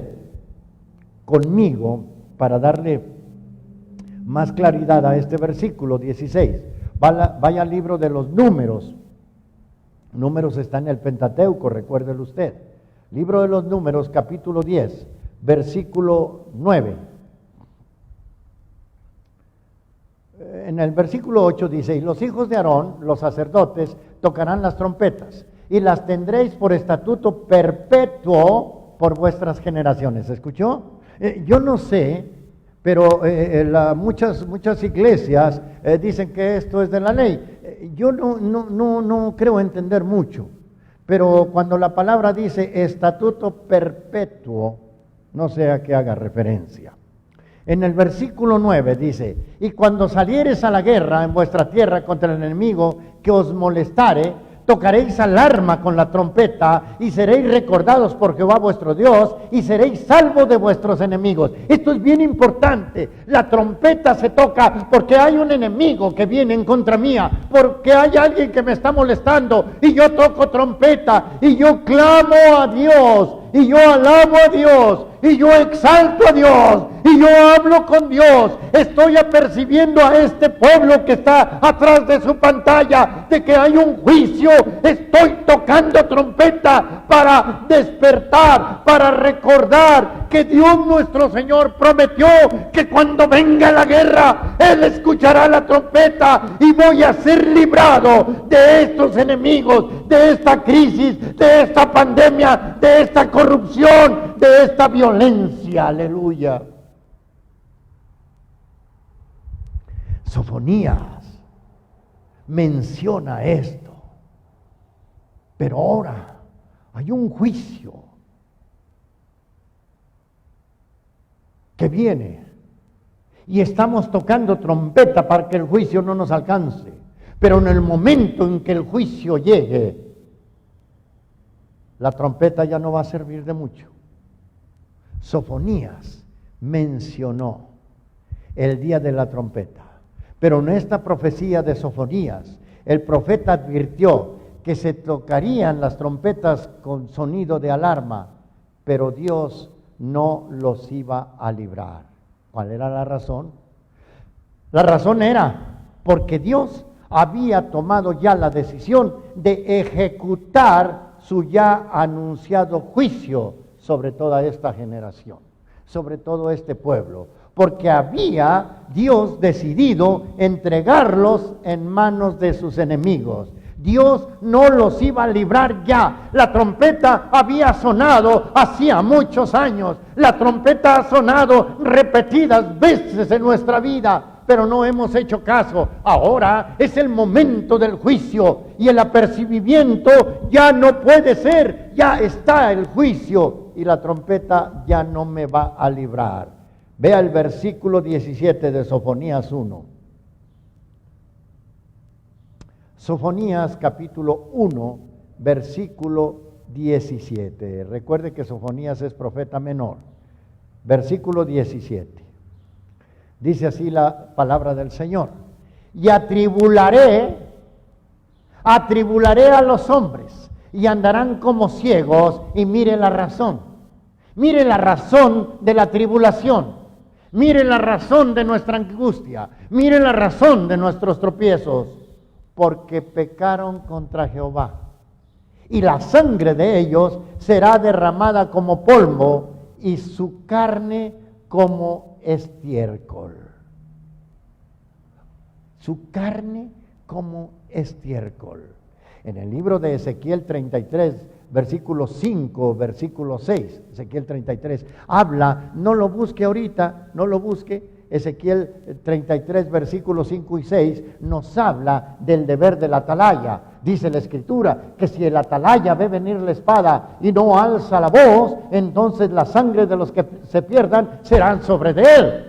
conmigo para darle más claridad a este versículo 16. Vaya al libro de los Números. Números está en el Pentateuco, recuérdelo usted. Libro de los Números, capítulo 10, versículo 9. En el versículo 8 dice: y los hijos de Aarón, los sacerdotes, tocarán las trompetas, y las tendréis por estatuto perpetuo por vuestras generaciones. ¿Escuchó? Yo no sé, pero muchas iglesias dicen que esto es de la ley. Yo no creo entender mucho, pero cuando la palabra dice estatuto perpetuo, no sé a qué haga referencia. En el versículo 9 dice: y cuando salieres a la guerra en vuestra tierra contra el enemigo que os molestare, tocaréis alarma con la trompeta y seréis recordados por Jehová vuestro Dios y seréis salvos de vuestros enemigos. Esto es bien importante. La trompeta se toca porque hay un enemigo que viene en contra mía, porque hay alguien que me está molestando y yo toco trompeta y yo clamo a Dios y yo alabo a Dios y yo exalto a Dios y yo hablo con Dios. Estoy apercibiendo a este pueblo que está atrás de su pantalla de que hay un juicio. Estoy tocando trompeta para despertar, para recordar que Dios nuestro Señor prometió que cuando venga la guerra, Él escuchará la trompeta y voy a ser librado de estos enemigos, de esta crisis, de esta pandemia, de esta corrupción, de esta violencia. Aleluya. Sofonías menciona esto, pero ahora hay un juicio que viene y estamos tocando trompeta para que el juicio no nos alcance, pero en el momento en que el juicio llegue, la trompeta ya no va a servir de mucho. Sofonías mencionó el día de la trompeta, pero en esta profecía de Sofonías, el profeta advirtió que se tocarían las trompetas con sonido de alarma, pero Dios no los iba a librar. ¿Cuál era la razón? La razón era porque Dios había tomado ya la decisión de ejecutar su ya anunciado juicio sobre toda esta generación, sobre todo este pueblo, porque había Dios decidido entregarlos en manos de sus enemigos. Dios no los iba a librar ya. La trompeta había sonado hacía muchos años. La trompeta ha sonado repetidas veces en nuestra vida, pero no hemos hecho caso. Ahora es el momento del juicio y el apercibimiento ya no puede ser. Ya está el juicio y la trompeta ya no me va a librar. Vea el versículo 17 de Sofonías 1. Sofonías capítulo 1, versículo 17. Recuerde que Sofonías es profeta menor. Versículo 17. Dice así la palabra del Señor. Y atribularé a los hombres, y andarán como ciegos, y mire la razón. Mire la razón de la tribulación. Mire la razón de nuestra angustia. Mire la razón de nuestros tropiezos. Porque pecaron contra Jehová. Y la sangre de ellos será derramada como polvo, y su carne como estiércol. Su carne como estiércol. En el libro de Ezequiel 33, versículo 5, versículo 6, Ezequiel 33, habla, no lo busque ahorita, no lo busque, Ezequiel 33, versículos 5 y 6, nos habla del deber del atalaya. Dice la Escritura que si el atalaya ve venir la espada y no alza la voz, entonces la sangre de los que se pierdan serán sobre de él.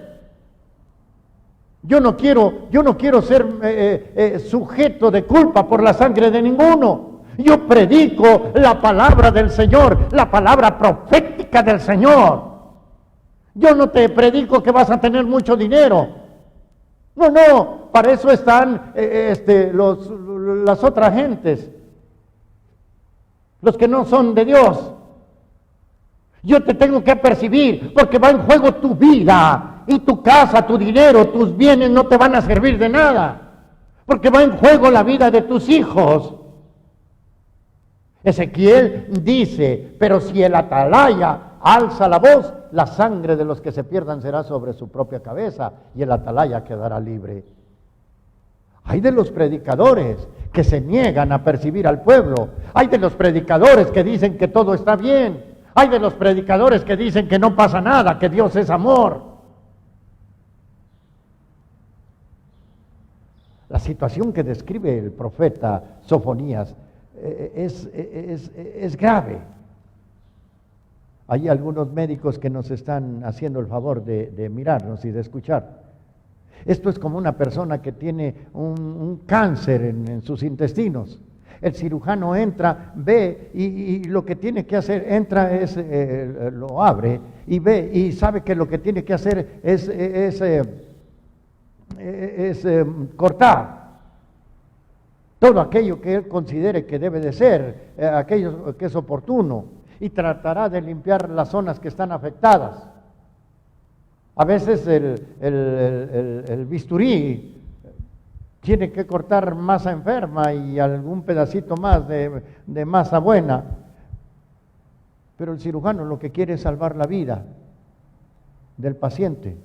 Yo no quiero ser sujeto de culpa por la sangre de ninguno. Yo predico la palabra del Señor, la palabra profética del Señor. Yo no te predico que vas a tener mucho dinero. No, para eso están las otras gentes, los que no son de Dios. Yo te tengo que percibir porque va en juego tu vida y tu casa, tu dinero, tus bienes no te van a servir de nada, porque va en juego la vida de tus hijos. Ezequiel dice, pero si el atalaya alza la voz, la sangre de los que se pierdan será sobre su propia cabeza y el atalaya quedará libre. Hay de los predicadores que se niegan a percibir al pueblo. Hay de los predicadores que dicen que todo está bien. Hay de los predicadores que dicen que no pasa nada, que Dios es amor. La situación que describe el profeta Sofonías es grave. Hay algunos médicos que nos están haciendo el favor de mirarnos y de escuchar. Esto es como una persona que tiene un cáncer en sus intestinos. El cirujano entra, ve y lo que tiene que hacer, entra, lo abre y ve y sabe que lo que tiene que hacer es cortar todo aquello que él considere que debe de ser, aquello que es oportuno, y tratará de limpiar las zonas que están afectadas. A veces el bisturí tiene que cortar masa enferma y algún pedacito más de masa buena, pero el cirujano lo que quiere es salvar la vida del paciente.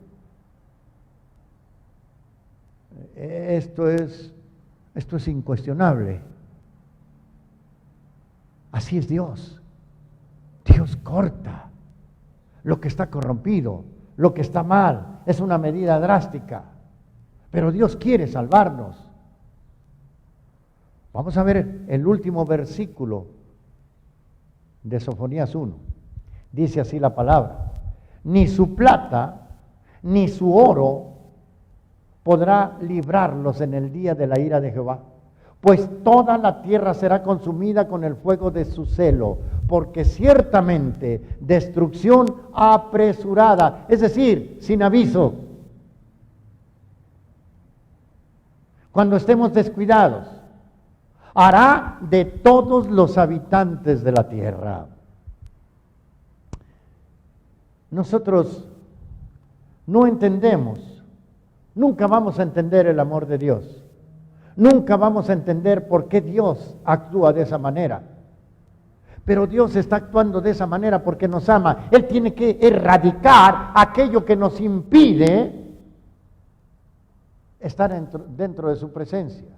Esto es incuestionable. Así es Dios. Dios corta lo que está corrompido, lo que está mal. Es una medida drástica, pero Dios quiere salvarnos. Vamos a ver el último versículo de Sofonías 1. Dice así la palabra: ni su plata ni su oro podrá librarlos en el día de la ira de Jehová, pues toda la tierra será consumida con el fuego de su celo, porque ciertamente destrucción apresurada, es decir, sin aviso. Cuando estemos descuidados, hará de todos los habitantes de la tierra. Nosotros no entendemos, nunca vamos a entender el amor de Dios. Nunca vamos a entender por qué Dios actúa de esa manera. Pero Dios está actuando de esa manera porque nos ama. Él tiene que erradicar aquello que nos impide estar dentro de su presencia.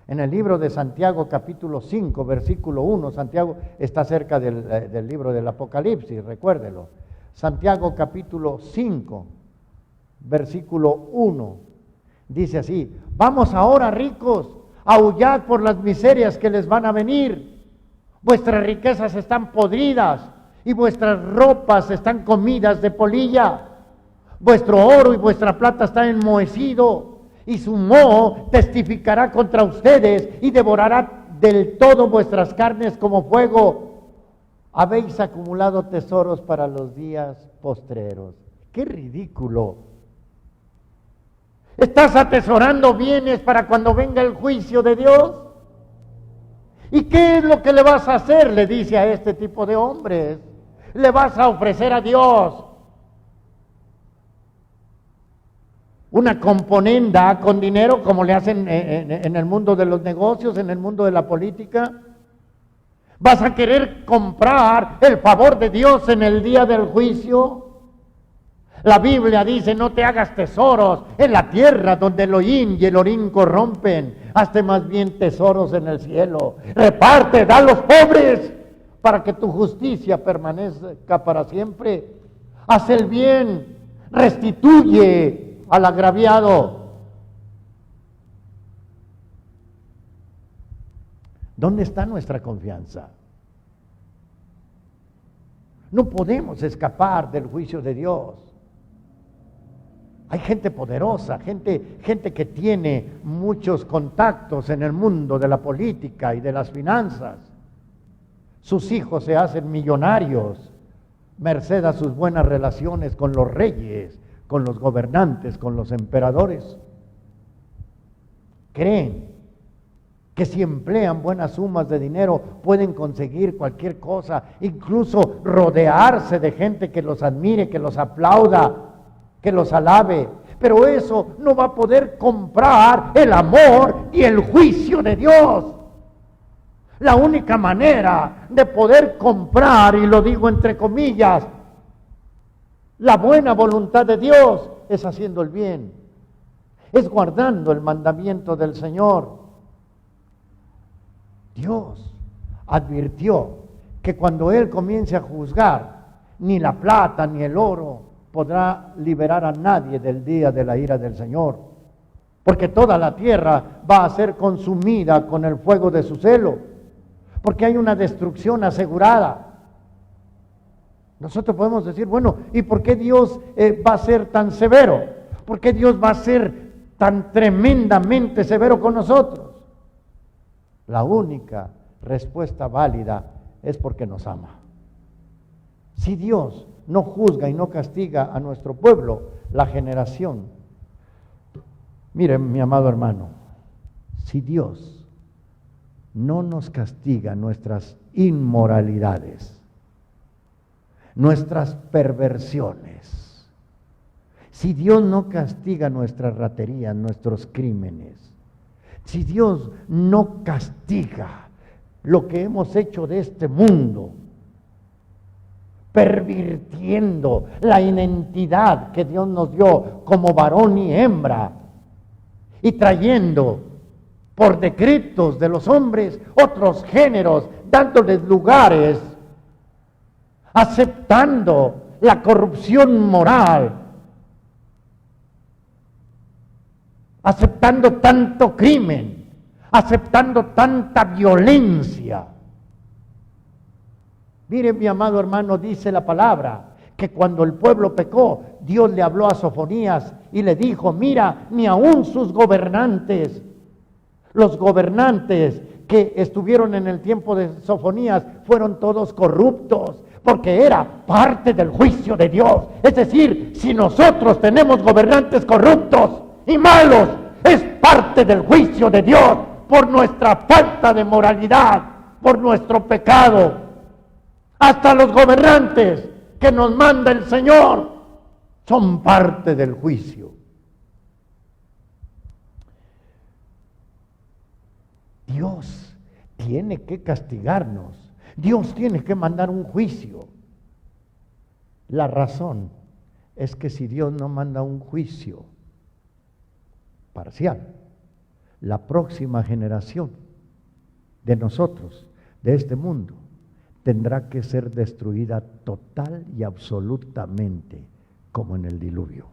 En el libro de Santiago, capítulo 5, versículo 1, Santiago está cerca del libro del Apocalipsis, recuérdelo. Santiago, capítulo 5, versículo 1. Dice así: vamos ahora, ricos, a aullar por las miserias que les van a venir. Vuestras riquezas están podridas y vuestras ropas están comidas de polilla. Vuestro oro y vuestra plata está enmohecido, y su moho testificará contra ustedes y devorará del todo vuestras carnes como fuego, habéis acumulado tesoros para los días postreros. ¡Qué ridículo! ¿Estás atesorando bienes para cuando venga el juicio de Dios? ¿Y qué es lo que le vas a hacer? Le dice a este tipo de hombres. Le vas a ofrecer a Dios una componenda con dinero, como le hacen en el mundo de los negocios, en el mundo de la política. ¿Vas a querer comprar el favor de Dios en el día del juicio? La Biblia dice, no te hagas tesoros en la tierra donde el hollín y el orín corrompen, hazte más bien tesoros en el cielo. Reparte, da a los pobres, para que tu justicia permanezca para siempre. Haz el bien, restituye al agraviado. ¿Dónde está nuestra confianza? No podemos escapar del juicio de Dios. Hay gente poderosa, gente que tiene muchos contactos en el mundo de la política y de las finanzas. Sus hijos se hacen millonarios, merced a sus buenas relaciones con los reyes, con los gobernantes, con los emperadores. Creen que si emplean buenas sumas de dinero pueden conseguir cualquier cosa, incluso rodearse de gente que los admire, que los aplauda, que los alabe, pero eso no va a poder comprar el amor y el juicio de Dios. La única manera de poder comprar, y lo digo entre comillas, la buena voluntad de Dios es haciendo el bien, es guardando el mandamiento del Señor. Dios advirtió que cuando Él comience a juzgar, ni la plata ni el oro podrá liberar a nadie del día de la ira del Señor, porque toda la tierra va a ser consumida con el fuego de su celo, porque hay una destrucción asegurada. Nosotros podemos decir, bueno, ¿y por qué Dios va a ser tan severo? ¿Por qué Dios va a ser tan tremendamente severo con nosotros? La única respuesta válida es porque nos ama. Si Dios no juzga y no castiga a nuestro pueblo, la generación. Miren, mi amado hermano, si Dios no nos castiga nuestras inmoralidades, nuestras perversiones, si Dios no castiga nuestras raterías, nuestros crímenes, si Dios no castiga lo que hemos hecho de este mundo, pervirtiendo la identidad que Dios nos dio como varón y hembra, y trayendo por decretos de los hombres otros géneros, dándoles lugares, aceptando la corrupción moral, aceptando tanto crimen, aceptando tanta violencia. Mire, mi amado hermano, dice la palabra que cuando el pueblo pecó, Dios le habló a Sofonías y le dijo, mira, ni aun sus gobernantes, los gobernantes que estuvieron en el tiempo de Sofonías, fueron todos corruptos, porque era parte del juicio de Dios. Es decir, si nosotros tenemos gobernantes corruptos y malos, es parte del juicio de Dios por nuestra falta de moralidad, por nuestro pecado. Hasta los gobernantes que nos manda el Señor son parte del juicio. Dios tiene que castigarnos. Dios tiene que mandar un juicio. La razón es que si Dios no manda un juicio parcial, la próxima generación de nosotros, de este mundo, tendrá que ser destruida total y absolutamente, como en el diluvio.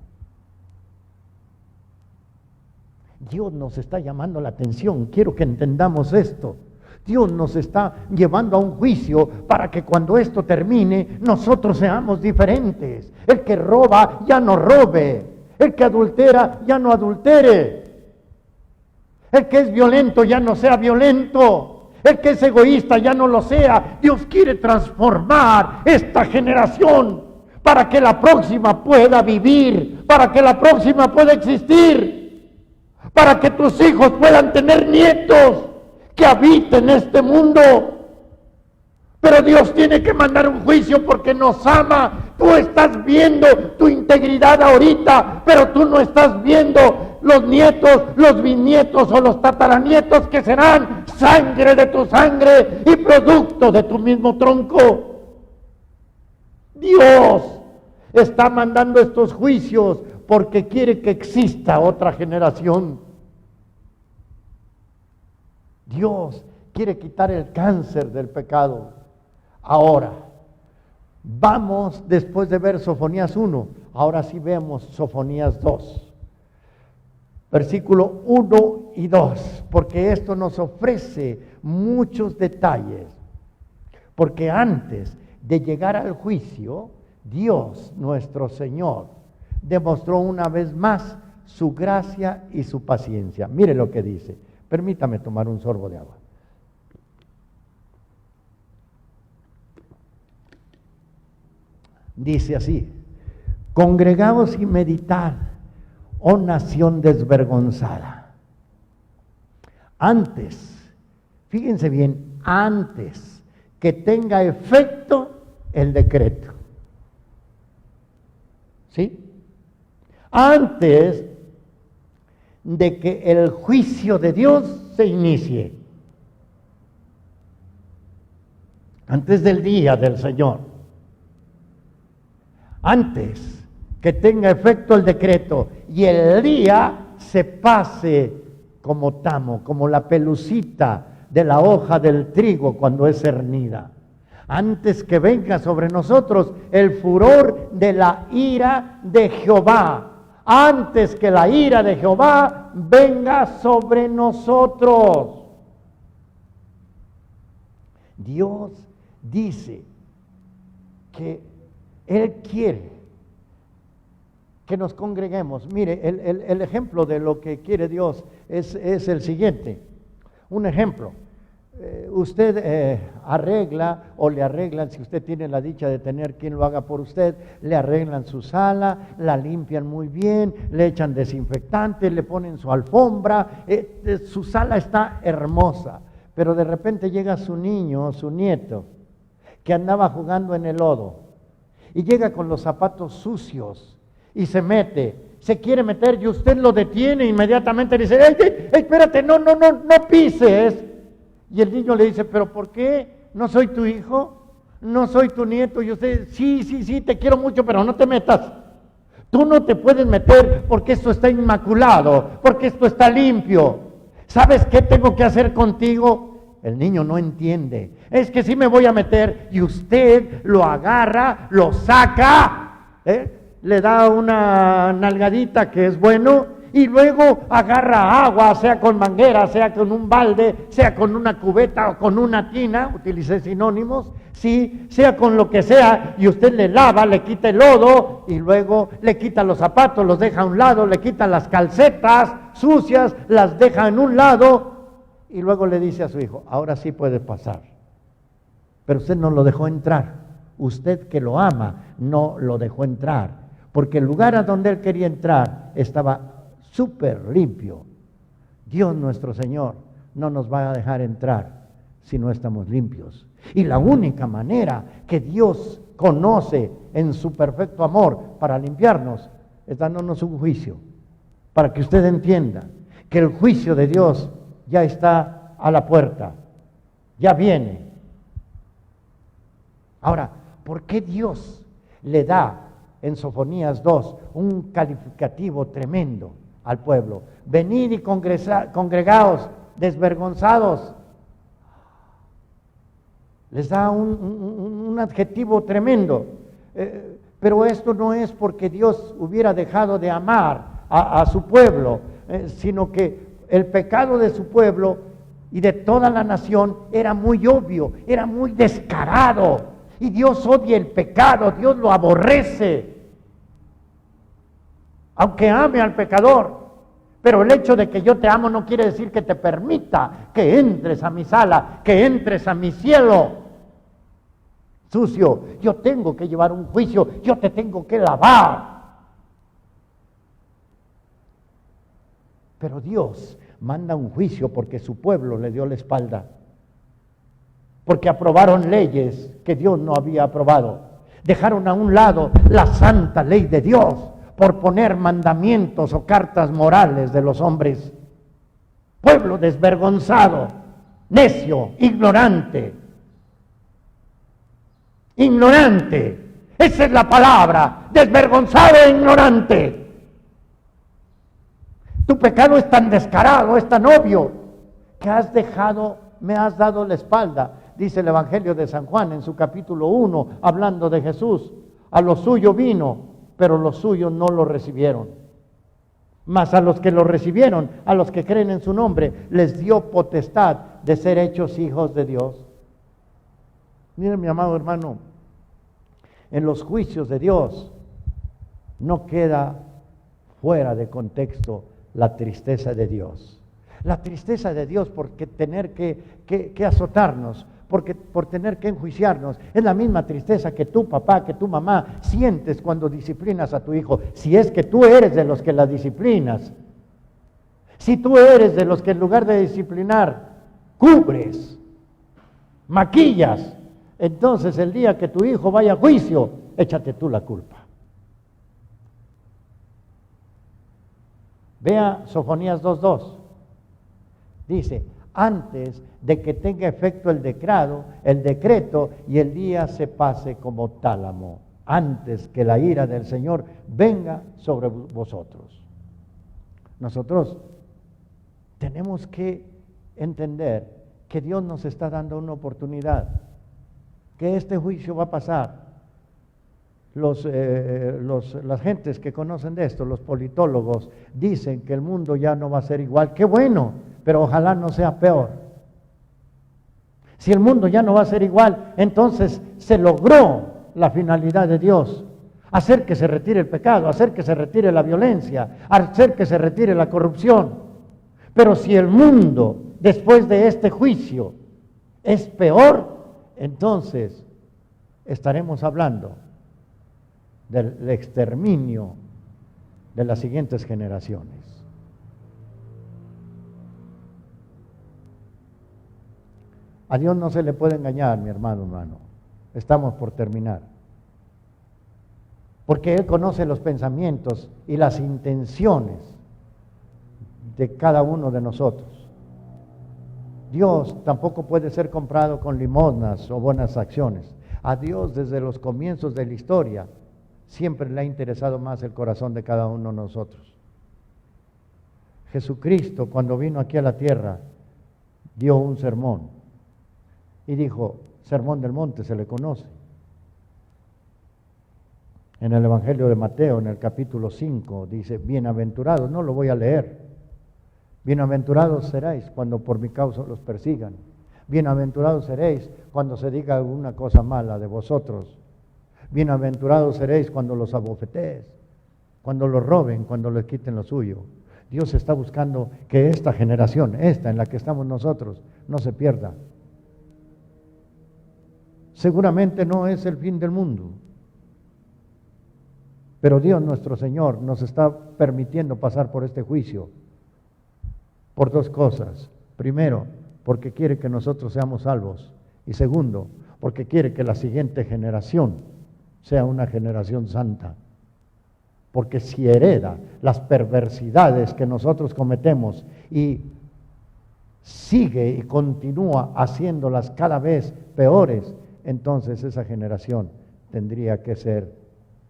Dios nos está llamando la atención, quiero que entendamos esto. Dios nos está llevando a un juicio para que cuando esto termine, nosotros seamos diferentes. El que roba ya no robe, el que adultera ya no adultere, el que es violento ya no sea violento, El que es egoísta ya no lo sea. Dios quiere transformar esta generación para que la próxima pueda vivir, para que la próxima pueda existir, para que tus hijos puedan tener nietos que habiten este mundo. Pero Dios tiene que mandar un juicio porque nos ama. Tú estás viendo tu integridad ahorita, pero tú no estás viendo los nietos, los bisnietos o los tataranietos que serán sangre de tu sangre y producto de tu mismo tronco. Dios está mandando estos juicios porque quiere que exista otra generación. Dios quiere quitar el cáncer del pecado. Ahora, vamos después de ver Sofonías 1, ahora sí vemos Sofonías 2. Versículo 1 y 2, porque esto nos ofrece muchos detalles. Porque antes de llegar al juicio, Dios, nuestro Señor, demostró una vez más su gracia y su paciencia. Mire lo que dice. Permítame tomar un sorbo de agua. Dice así: congregaos y meditad, oh nación desvergonzada. Antes, fíjense bien, antes que tenga efecto el decreto. ¿Sí? Antes de que el juicio de Dios se inicie. Antes del día del Señor. Antes que tenga efecto el decreto y el día se pase como tamo, como la pelucita de la hoja del trigo cuando es cernida. Antes que venga sobre nosotros el furor de la ira de Jehová. Antes que la ira de Jehová venga sobre nosotros. Dios dice que Él quiere que nos congreguemos. Mire, el ejemplo de lo que quiere Dios es el siguiente. Un ejemplo. Usted arregla o le arreglan, si usted tiene la dicha de tener quien lo haga por usted, le arreglan su sala, la limpian muy bien, le echan desinfectante, le ponen su alfombra, su sala está hermosa, pero de repente llega su niño o su nieto que andaba jugando en el lodo y llega con los zapatos sucios y se quiere meter y usted lo detiene inmediatamente, le dice: ¡Ey, espérate, no pises! Y el niño le dice: ¿pero por qué? ¿No soy tu hijo? ¿No soy tu nieto? Y usted: sí, te quiero mucho, pero no te metas. Tú no te puedes meter porque esto está inmaculado, porque esto está limpio. ¿Sabes qué tengo que hacer contigo? El niño no entiende. Es que sí me voy a meter, y usted lo agarra, lo saca, le da una nalgadita que es bueno, y luego agarra agua, sea con manguera, sea con un balde, sea con una cubeta o con una tina, utilicé sinónimos, sí, sea con lo que sea, y usted le lava, le quita el lodo, y luego le quita los zapatos, los deja a un lado, le quita las calcetas sucias, las deja en un lado, y luego le dice a su hijo: ahora sí puede pasar. Pero usted no lo dejó entrar. Usted, que lo ama, no lo dejó entrar, porque el lugar a donde él quería entrar estaba súper limpio. Dios nuestro Señor no nos va a dejar entrar si no estamos limpios. Y la única manera que Dios conoce en su perfecto amor para limpiarnos es dándonos un juicio, para que usted entienda que el juicio de Dios ya está a la puerta, ya viene. Ahora, ¿por qué Dios le da en Sofonías 2 un calificativo tremendo al pueblo? Venid y congregaos desvergonzados. Les da un adjetivo tremendo. Pero esto no es porque Dios hubiera dejado de amar a su pueblo, sino que el pecado de su pueblo y de toda la nación era muy obvio, era muy descarado. Y Dios odia el pecado, Dios lo aborrece, aunque ame al pecador. Pero el hecho de que yo te amo no quiere decir que te permita que entres a mi sala, que entres a mi cielo. Sucio, yo tengo que llevar un juicio, yo te tengo que lavar. Pero Dios manda un juicio porque su pueblo le dio la espalda. Porque aprobaron leyes que Dios no había aprobado. Dejaron a un lado la santa ley de Dios por poner mandamientos o cartas morales de los hombres. Pueblo desvergonzado, necio, ignorante. Ignorante. Esa es la palabra, desvergonzado e ignorante. Tu pecado es tan descarado, es tan obvio, que me has dado la espalda. Dice el Evangelio de San Juan en su capítulo 1, hablando de Jesús. A lo suyo vino, pero los suyos no lo recibieron. Mas a los que lo recibieron, a los que creen en su nombre, les dio potestad de ser hechos hijos de Dios. Miren, mi amado hermano, en los juicios de Dios no queda fuera de contexto la tristeza de Dios. La tristeza de Dios porque tener que azotarnos, por tener que enjuiciarnos, es la misma tristeza que tu papá, que tu mamá sientes cuando disciplinas a tu hijo, si es que tú eres de los que la disciplinas. Si tú eres de los que en lugar de disciplinar, cubres, maquillas, entonces el día que tu hijo vaya a juicio, échate tú la culpa. Vea Sofonías 2:2. Dice, antes de que tenga efecto el decreto y el día se pase como tálamo, antes que la ira del Señor venga sobre vosotros. Nosotros tenemos que entender que Dios nos está dando una oportunidad, que este juicio va a pasar. Las gentes que conocen de esto, los politólogos, dicen que el mundo ya no va a ser igual. ¡Qué bueno! Pero ojalá no sea peor. Si el mundo ya no va a ser igual, entonces se logró la finalidad de Dios: hacer que se retire el pecado, hacer que se retire la violencia, hacer que se retire la corrupción. Pero si el mundo, después de este juicio, es peor, entonces estaremos hablando del exterminio de las siguientes generaciones. A Dios no se le puede engañar, mi hermano. Estamos por terminar. Porque Él conoce los pensamientos y las intenciones de cada uno de nosotros. Dios tampoco puede ser comprado con limosnas o buenas acciones. A Dios, desde los comienzos de la historia, siempre le ha interesado más el corazón de cada uno de nosotros. Jesucristo, cuando vino aquí a la tierra, dio un sermón y dijo, Sermón del Monte se le conoce. En el Evangelio de Mateo, en el capítulo 5, dice, bienaventurados, no lo voy a leer, bienaventurados seréis cuando por mi causa los persigan, bienaventurados seréis cuando se diga alguna cosa mala de vosotros, bienaventurados seréis cuando los abofetees, cuando los roben, cuando les quiten lo suyo. Dios está buscando que esta generación, esta en la que estamos nosotros, no se pierda. Seguramente no es el fin del mundo, pero Dios nuestro Señor nos está permitiendo pasar por este juicio por dos cosas. Primero, porque quiere que nosotros seamos salvos, y segundo, porque quiere que la siguiente generación sea una generación santa. Porque si hereda las perversidades que nosotros cometemos y sigue y continúa haciéndolas cada vez peores, entonces esa generación tendría que ser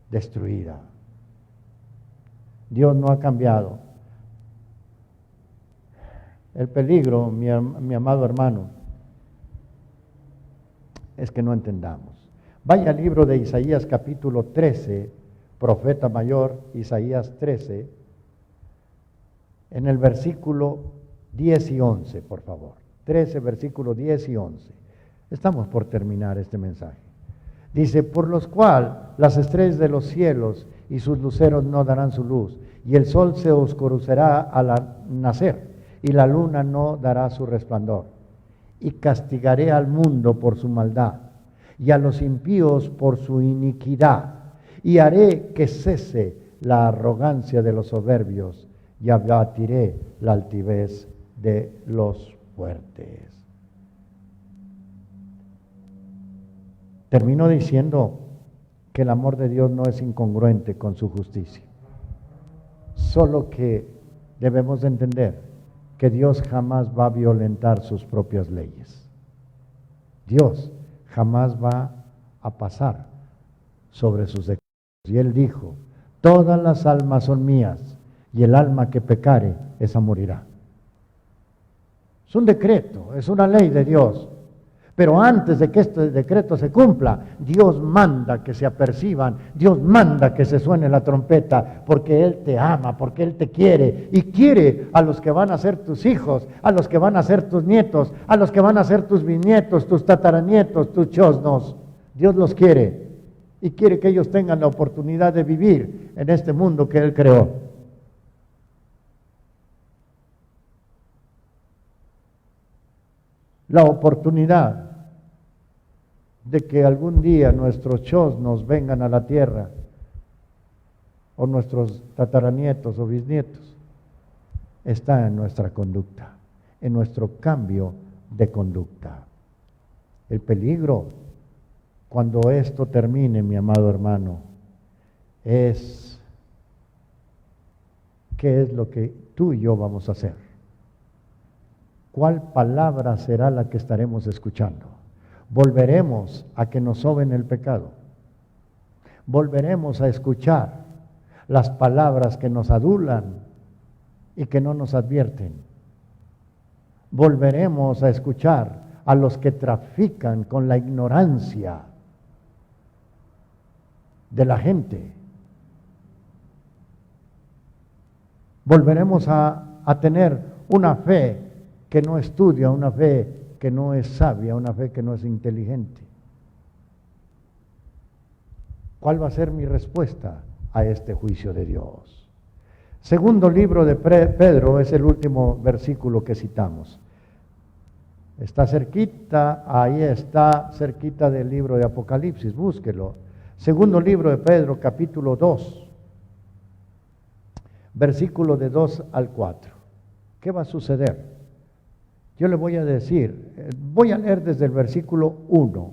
destruida. Dios no ha cambiado. El peligro, mi amado hermano, es que no entendamos. Vaya al libro de Isaías capítulo 13, profeta mayor, Isaías 13, en el versículo 10 y 11, por favor. 13, versículo 10 y 11. Estamos por terminar este mensaje. Dice, por los cuales las estrellas de los cielos y sus luceros no darán su luz, y el sol se oscurecerá al nacer, y la luna no dará su resplandor. Y castigaré al mundo por su maldad, y a los impíos por su iniquidad, y haré que cese la arrogancia de los soberbios, y abatiré la altivez de los fuertes. Termino diciendo que el amor de Dios no es incongruente con su justicia. Solo que debemos de entender que Dios jamás va a violentar sus propias leyes. Dios jamás va a pasar sobre sus decretos. Y Él dijo, todas las almas son mías, y el alma que pecare, esa morirá. Es un decreto, es una ley de Dios. Pero antes de que este decreto se cumpla, Dios manda que se aperciban, Dios manda que se suene la trompeta, porque Él te ama, porque Él te quiere, y quiere a los que van a ser tus hijos, a los que van a ser tus nietos, a los que van a ser tus bisnietos, tus tataranietos, tus chosnos. Dios los quiere, y quiere que ellos tengan la oportunidad de vivir en este mundo que Él creó. La oportunidad de que algún día nuestros chosnos vengan a la tierra, o nuestros tataranietos o bisnietos, está en nuestra conducta, en nuestro cambio de conducta. El peligro, cuando esto termine, mi amado hermano, es qué es lo que tú y yo vamos a hacer. ¿Cuál palabra será la que estaremos escuchando? Volveremos a que nos soben el pecado. Volveremos a escuchar las palabras que nos adulan y que no nos advierten. Volveremos a escuchar a los que trafican con la ignorancia de la gente. Volveremos a tener una fe que no estudia, una fe que no es sabia, una fe que no es inteligente. ¿Cuál va a ser mi respuesta a este juicio de Dios? Segundo libro de Pedro es el último versículo que citamos. Está cerquita, ahí está cerquita del libro de Apocalipsis, búsquelo. Segundo libro de Pedro, capítulo 2, versículo de 2 al 4. ¿Qué va a suceder? Yo le voy a decir, voy a leer desde el versículo 1,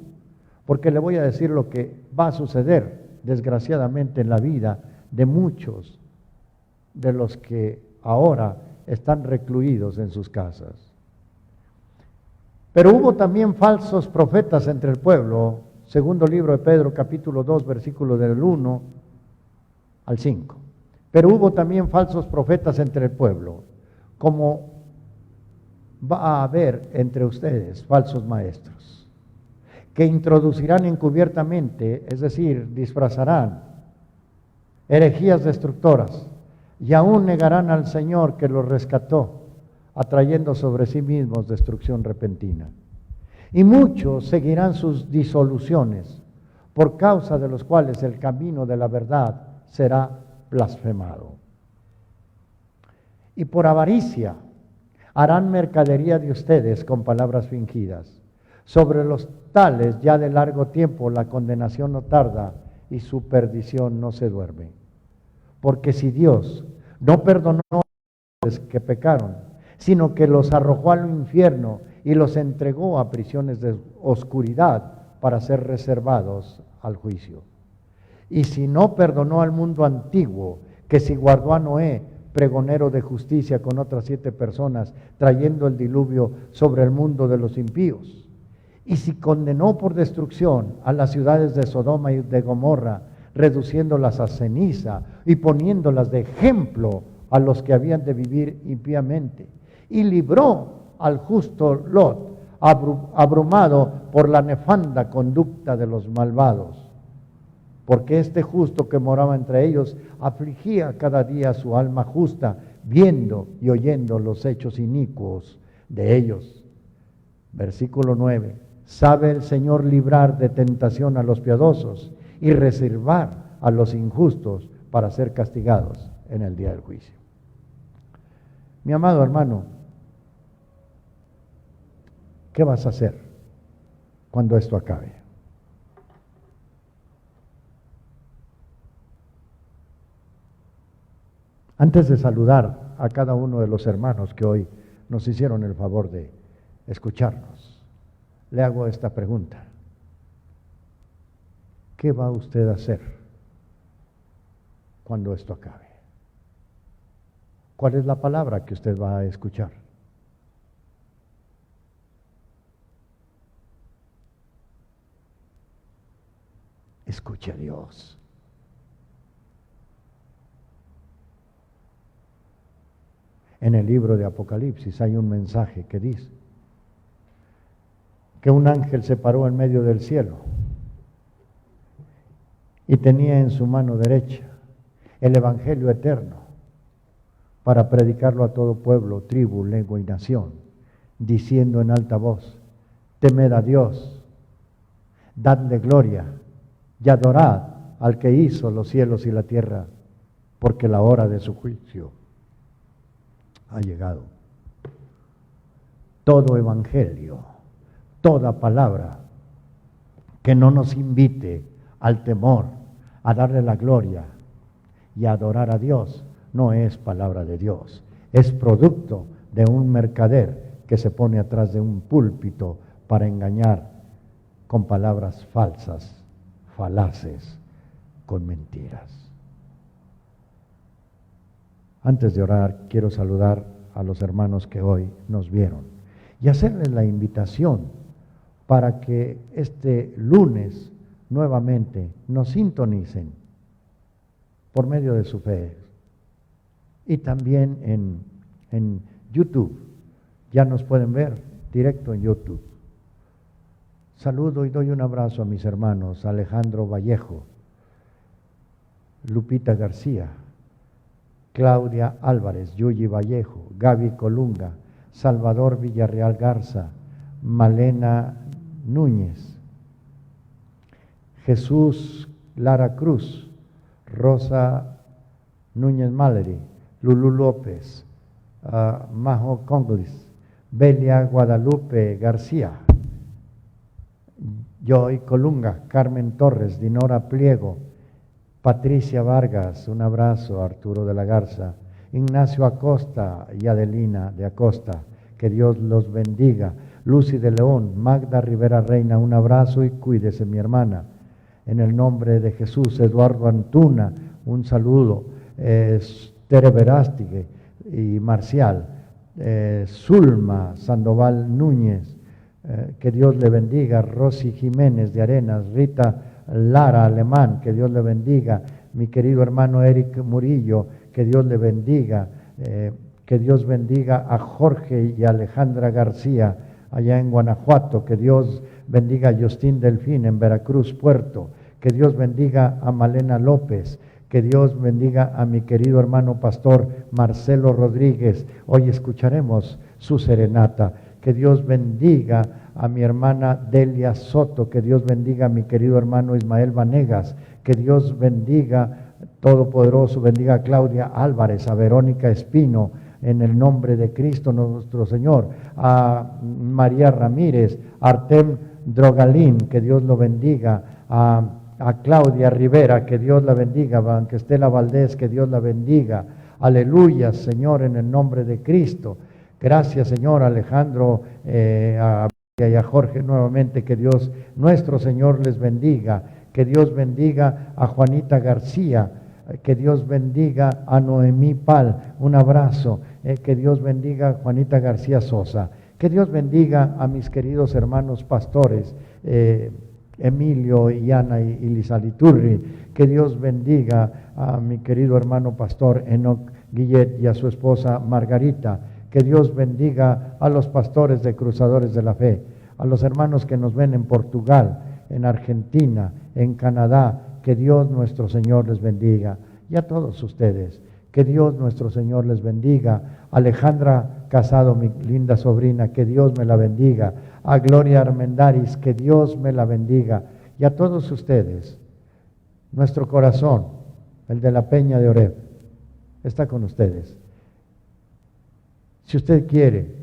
porque le voy a decir lo que va a suceder, desgraciadamente, en la vida de muchos de los que ahora están recluidos en sus casas. Pero hubo también falsos profetas entre el pueblo, segundo libro de Pedro, capítulo 2, versículo del 1 al 5. Pero hubo también falsos profetas entre el pueblo, como va a haber entre ustedes falsos maestros, que introducirán encubiertamente, es decir, disfrazarán herejías destructoras, y aún negarán al Señor que los rescató, atrayendo sobre sí mismos destrucción repentina. Y muchos seguirán sus disoluciones, por causa de los cuales el camino de la verdad será blasfemado. Y por avaricia harán mercadería de ustedes con palabras fingidas. Sobre los tales ya de largo tiempo la condenación no tarda y su perdición no se duerme. Porque si Dios no perdonó a los que pecaron, sino que los arrojó al infierno y los entregó a prisiones de oscuridad para ser reservados al juicio. Y si no perdonó al mundo antiguo, que si guardó a Noé, pregonero de justicia, con otras 7 personas, trayendo el diluvio sobre el mundo de los impíos. Y si condenó por destrucción a las ciudades de Sodoma y de Gomorra, reduciéndolas a ceniza y poniéndolas de ejemplo a los que habían de vivir impíamente. Y libró al justo Lot, abrumado por la nefanda conducta de los malvados. Porque este justo que moraba entre ellos afligía cada día su alma justa, viendo y oyendo los hechos inicuos de ellos. Versículo 9. Sabe el Señor librar de tentación a los piadosos y reservar a los injustos para ser castigados en el día del juicio. Mi amado hermano, ¿qué vas a hacer cuando esto acabe? Antes de saludar a cada uno de los hermanos que hoy nos hicieron el favor de escucharnos, le hago esta pregunta. ¿Qué va usted a hacer cuando esto acabe? ¿Cuál es la palabra que usted va a escuchar? Escuche a Dios. En el libro de Apocalipsis hay un mensaje que dice que un ángel se paró en medio del cielo y tenía en su mano derecha el Evangelio eterno para predicarlo a todo pueblo, tribu, lengua y nación, diciendo en alta voz: temed a Dios, dadle gloria y adorad al que hizo los cielos y la tierra, porque la hora de su juicio ha llegado. Todo evangelio, toda palabra que no nos invite al temor, a darle la gloria y a adorar a Dios, no es palabra de Dios. Es producto de un mercader que se pone atrás de un púlpito para engañar con palabras falsas, falaces, con mentiras. Antes de orar, quiero saludar a los hermanos que hoy nos vieron y hacerles la invitación para que este lunes nuevamente nos sintonicen por medio de su fe y también en YouTube. Ya nos pueden ver directo en YouTube. Saludo y doy un abrazo a mis hermanos Alejandro Vallejo, Lupita García, Claudia Álvarez, Yuyi Vallejo, Gaby Colunga, Salvador Villarreal Garza, Malena Núñez, Jesús Lara Cruz, Rosa Núñez Mallery, Lulú López, Majo Conglis, Belia Guadalupe García, Joy Colunga, Carmen Torres, Dinora Pliego, Patricia Vargas, un abrazo, Arturo de la Garza, Ignacio Acosta y Adelina de Acosta, que Dios los bendiga, Lucy de León, Magda Rivera Reina, un abrazo y cuídese mi hermana, en el nombre de Jesús. Eduardo Antuna, un saludo, Tere Verástige y Marcial, Zulma Sandoval Núñez, que Dios le bendiga, Rosy Jiménez de Arenas, Rita Lara Alemán, que Dios le bendiga, mi querido hermano Eric Murillo, que Dios le bendiga, que Dios bendiga a Jorge y Alejandra García allá en Guanajuato, que Dios bendiga a Justín Delfín en Veracruz, Puerto, que Dios bendiga a Malena López, que Dios bendiga a mi querido hermano pastor Marcelo Rodríguez, hoy escucharemos su serenata, que Dios bendiga a mi hermana Delia Soto, que Dios bendiga a mi querido hermano Ismael Vanegas, que Dios bendiga, Todopoderoso, bendiga a Claudia Álvarez, a Verónica Espino, en el nombre de Cristo nuestro Señor, a María Ramírez, a Artem Drogalín, que Dios lo bendiga, a Claudia Rivera, que Dios la bendiga, a Banquestela Valdés, que Dios la bendiga, aleluya Señor, en el nombre de Cristo. Gracias Señor, Alejandro, y a Jorge nuevamente, que Dios nuestro Señor les bendiga, que Dios bendiga a Juanita García, que Dios bendiga a Noemí Pal, un abrazo, que Dios bendiga a Juanita García Sosa, que Dios bendiga a mis queridos hermanos pastores, Emilio y Ana y Lizaliturri, que Dios bendiga a mi querido hermano pastor Enoc Guillet y a su esposa Margarita, que Dios bendiga a los pastores de Cruzadores de la Fe, a los hermanos que nos ven en Portugal, en Argentina, en Canadá, que Dios nuestro Señor les bendiga, y a todos ustedes, que Dios nuestro Señor les bendiga. Alejandra Casado, mi linda sobrina, que Dios me la bendiga, a Gloria Armendaris, que Dios me la bendiga, y a todos ustedes, nuestro corazón, el de la Peña de Oreb, está con ustedes. Si usted quiere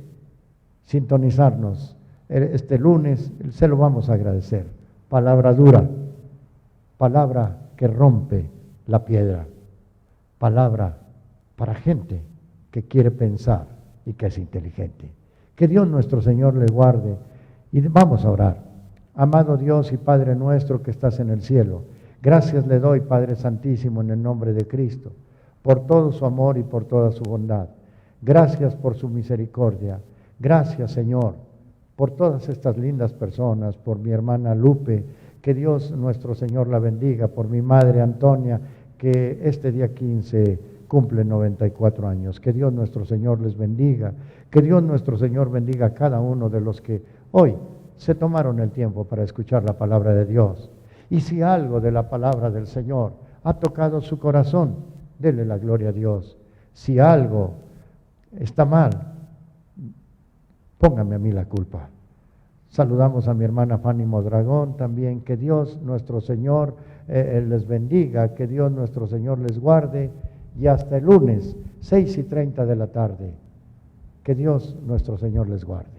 sintonizarnos este lunes, se lo vamos a agradecer. Palabra dura, palabra que rompe la piedra, palabra para gente que quiere pensar y que es inteligente. Que Dios nuestro Señor le guarde y vamos a orar. Amado Dios y Padre nuestro que estás en el cielo, gracias le doy, Padre Santísimo, en el nombre de Cristo, por todo su amor y por toda su bondad. Gracias por su misericordia. Gracias, Señor, por todas estas lindas personas, por mi hermana Lupe, que Dios nuestro Señor la bendiga, por mi madre Antonia, que este día 15 cumple 94 años. Que Dios nuestro Señor les bendiga, que Dios nuestro Señor bendiga a cada uno de los que hoy se tomaron el tiempo para escuchar la palabra de Dios. Y si algo de la palabra del Señor ha tocado su corazón, dele la gloria a Dios. Si algo está mal, póngame a mí la culpa. Saludamos a mi hermana Fanny Modragón también. Que Dios nuestro Señor les bendiga, que Dios nuestro Señor les guarde, y hasta el lunes, 6:30 de la tarde. Que Dios nuestro Señor les guarde.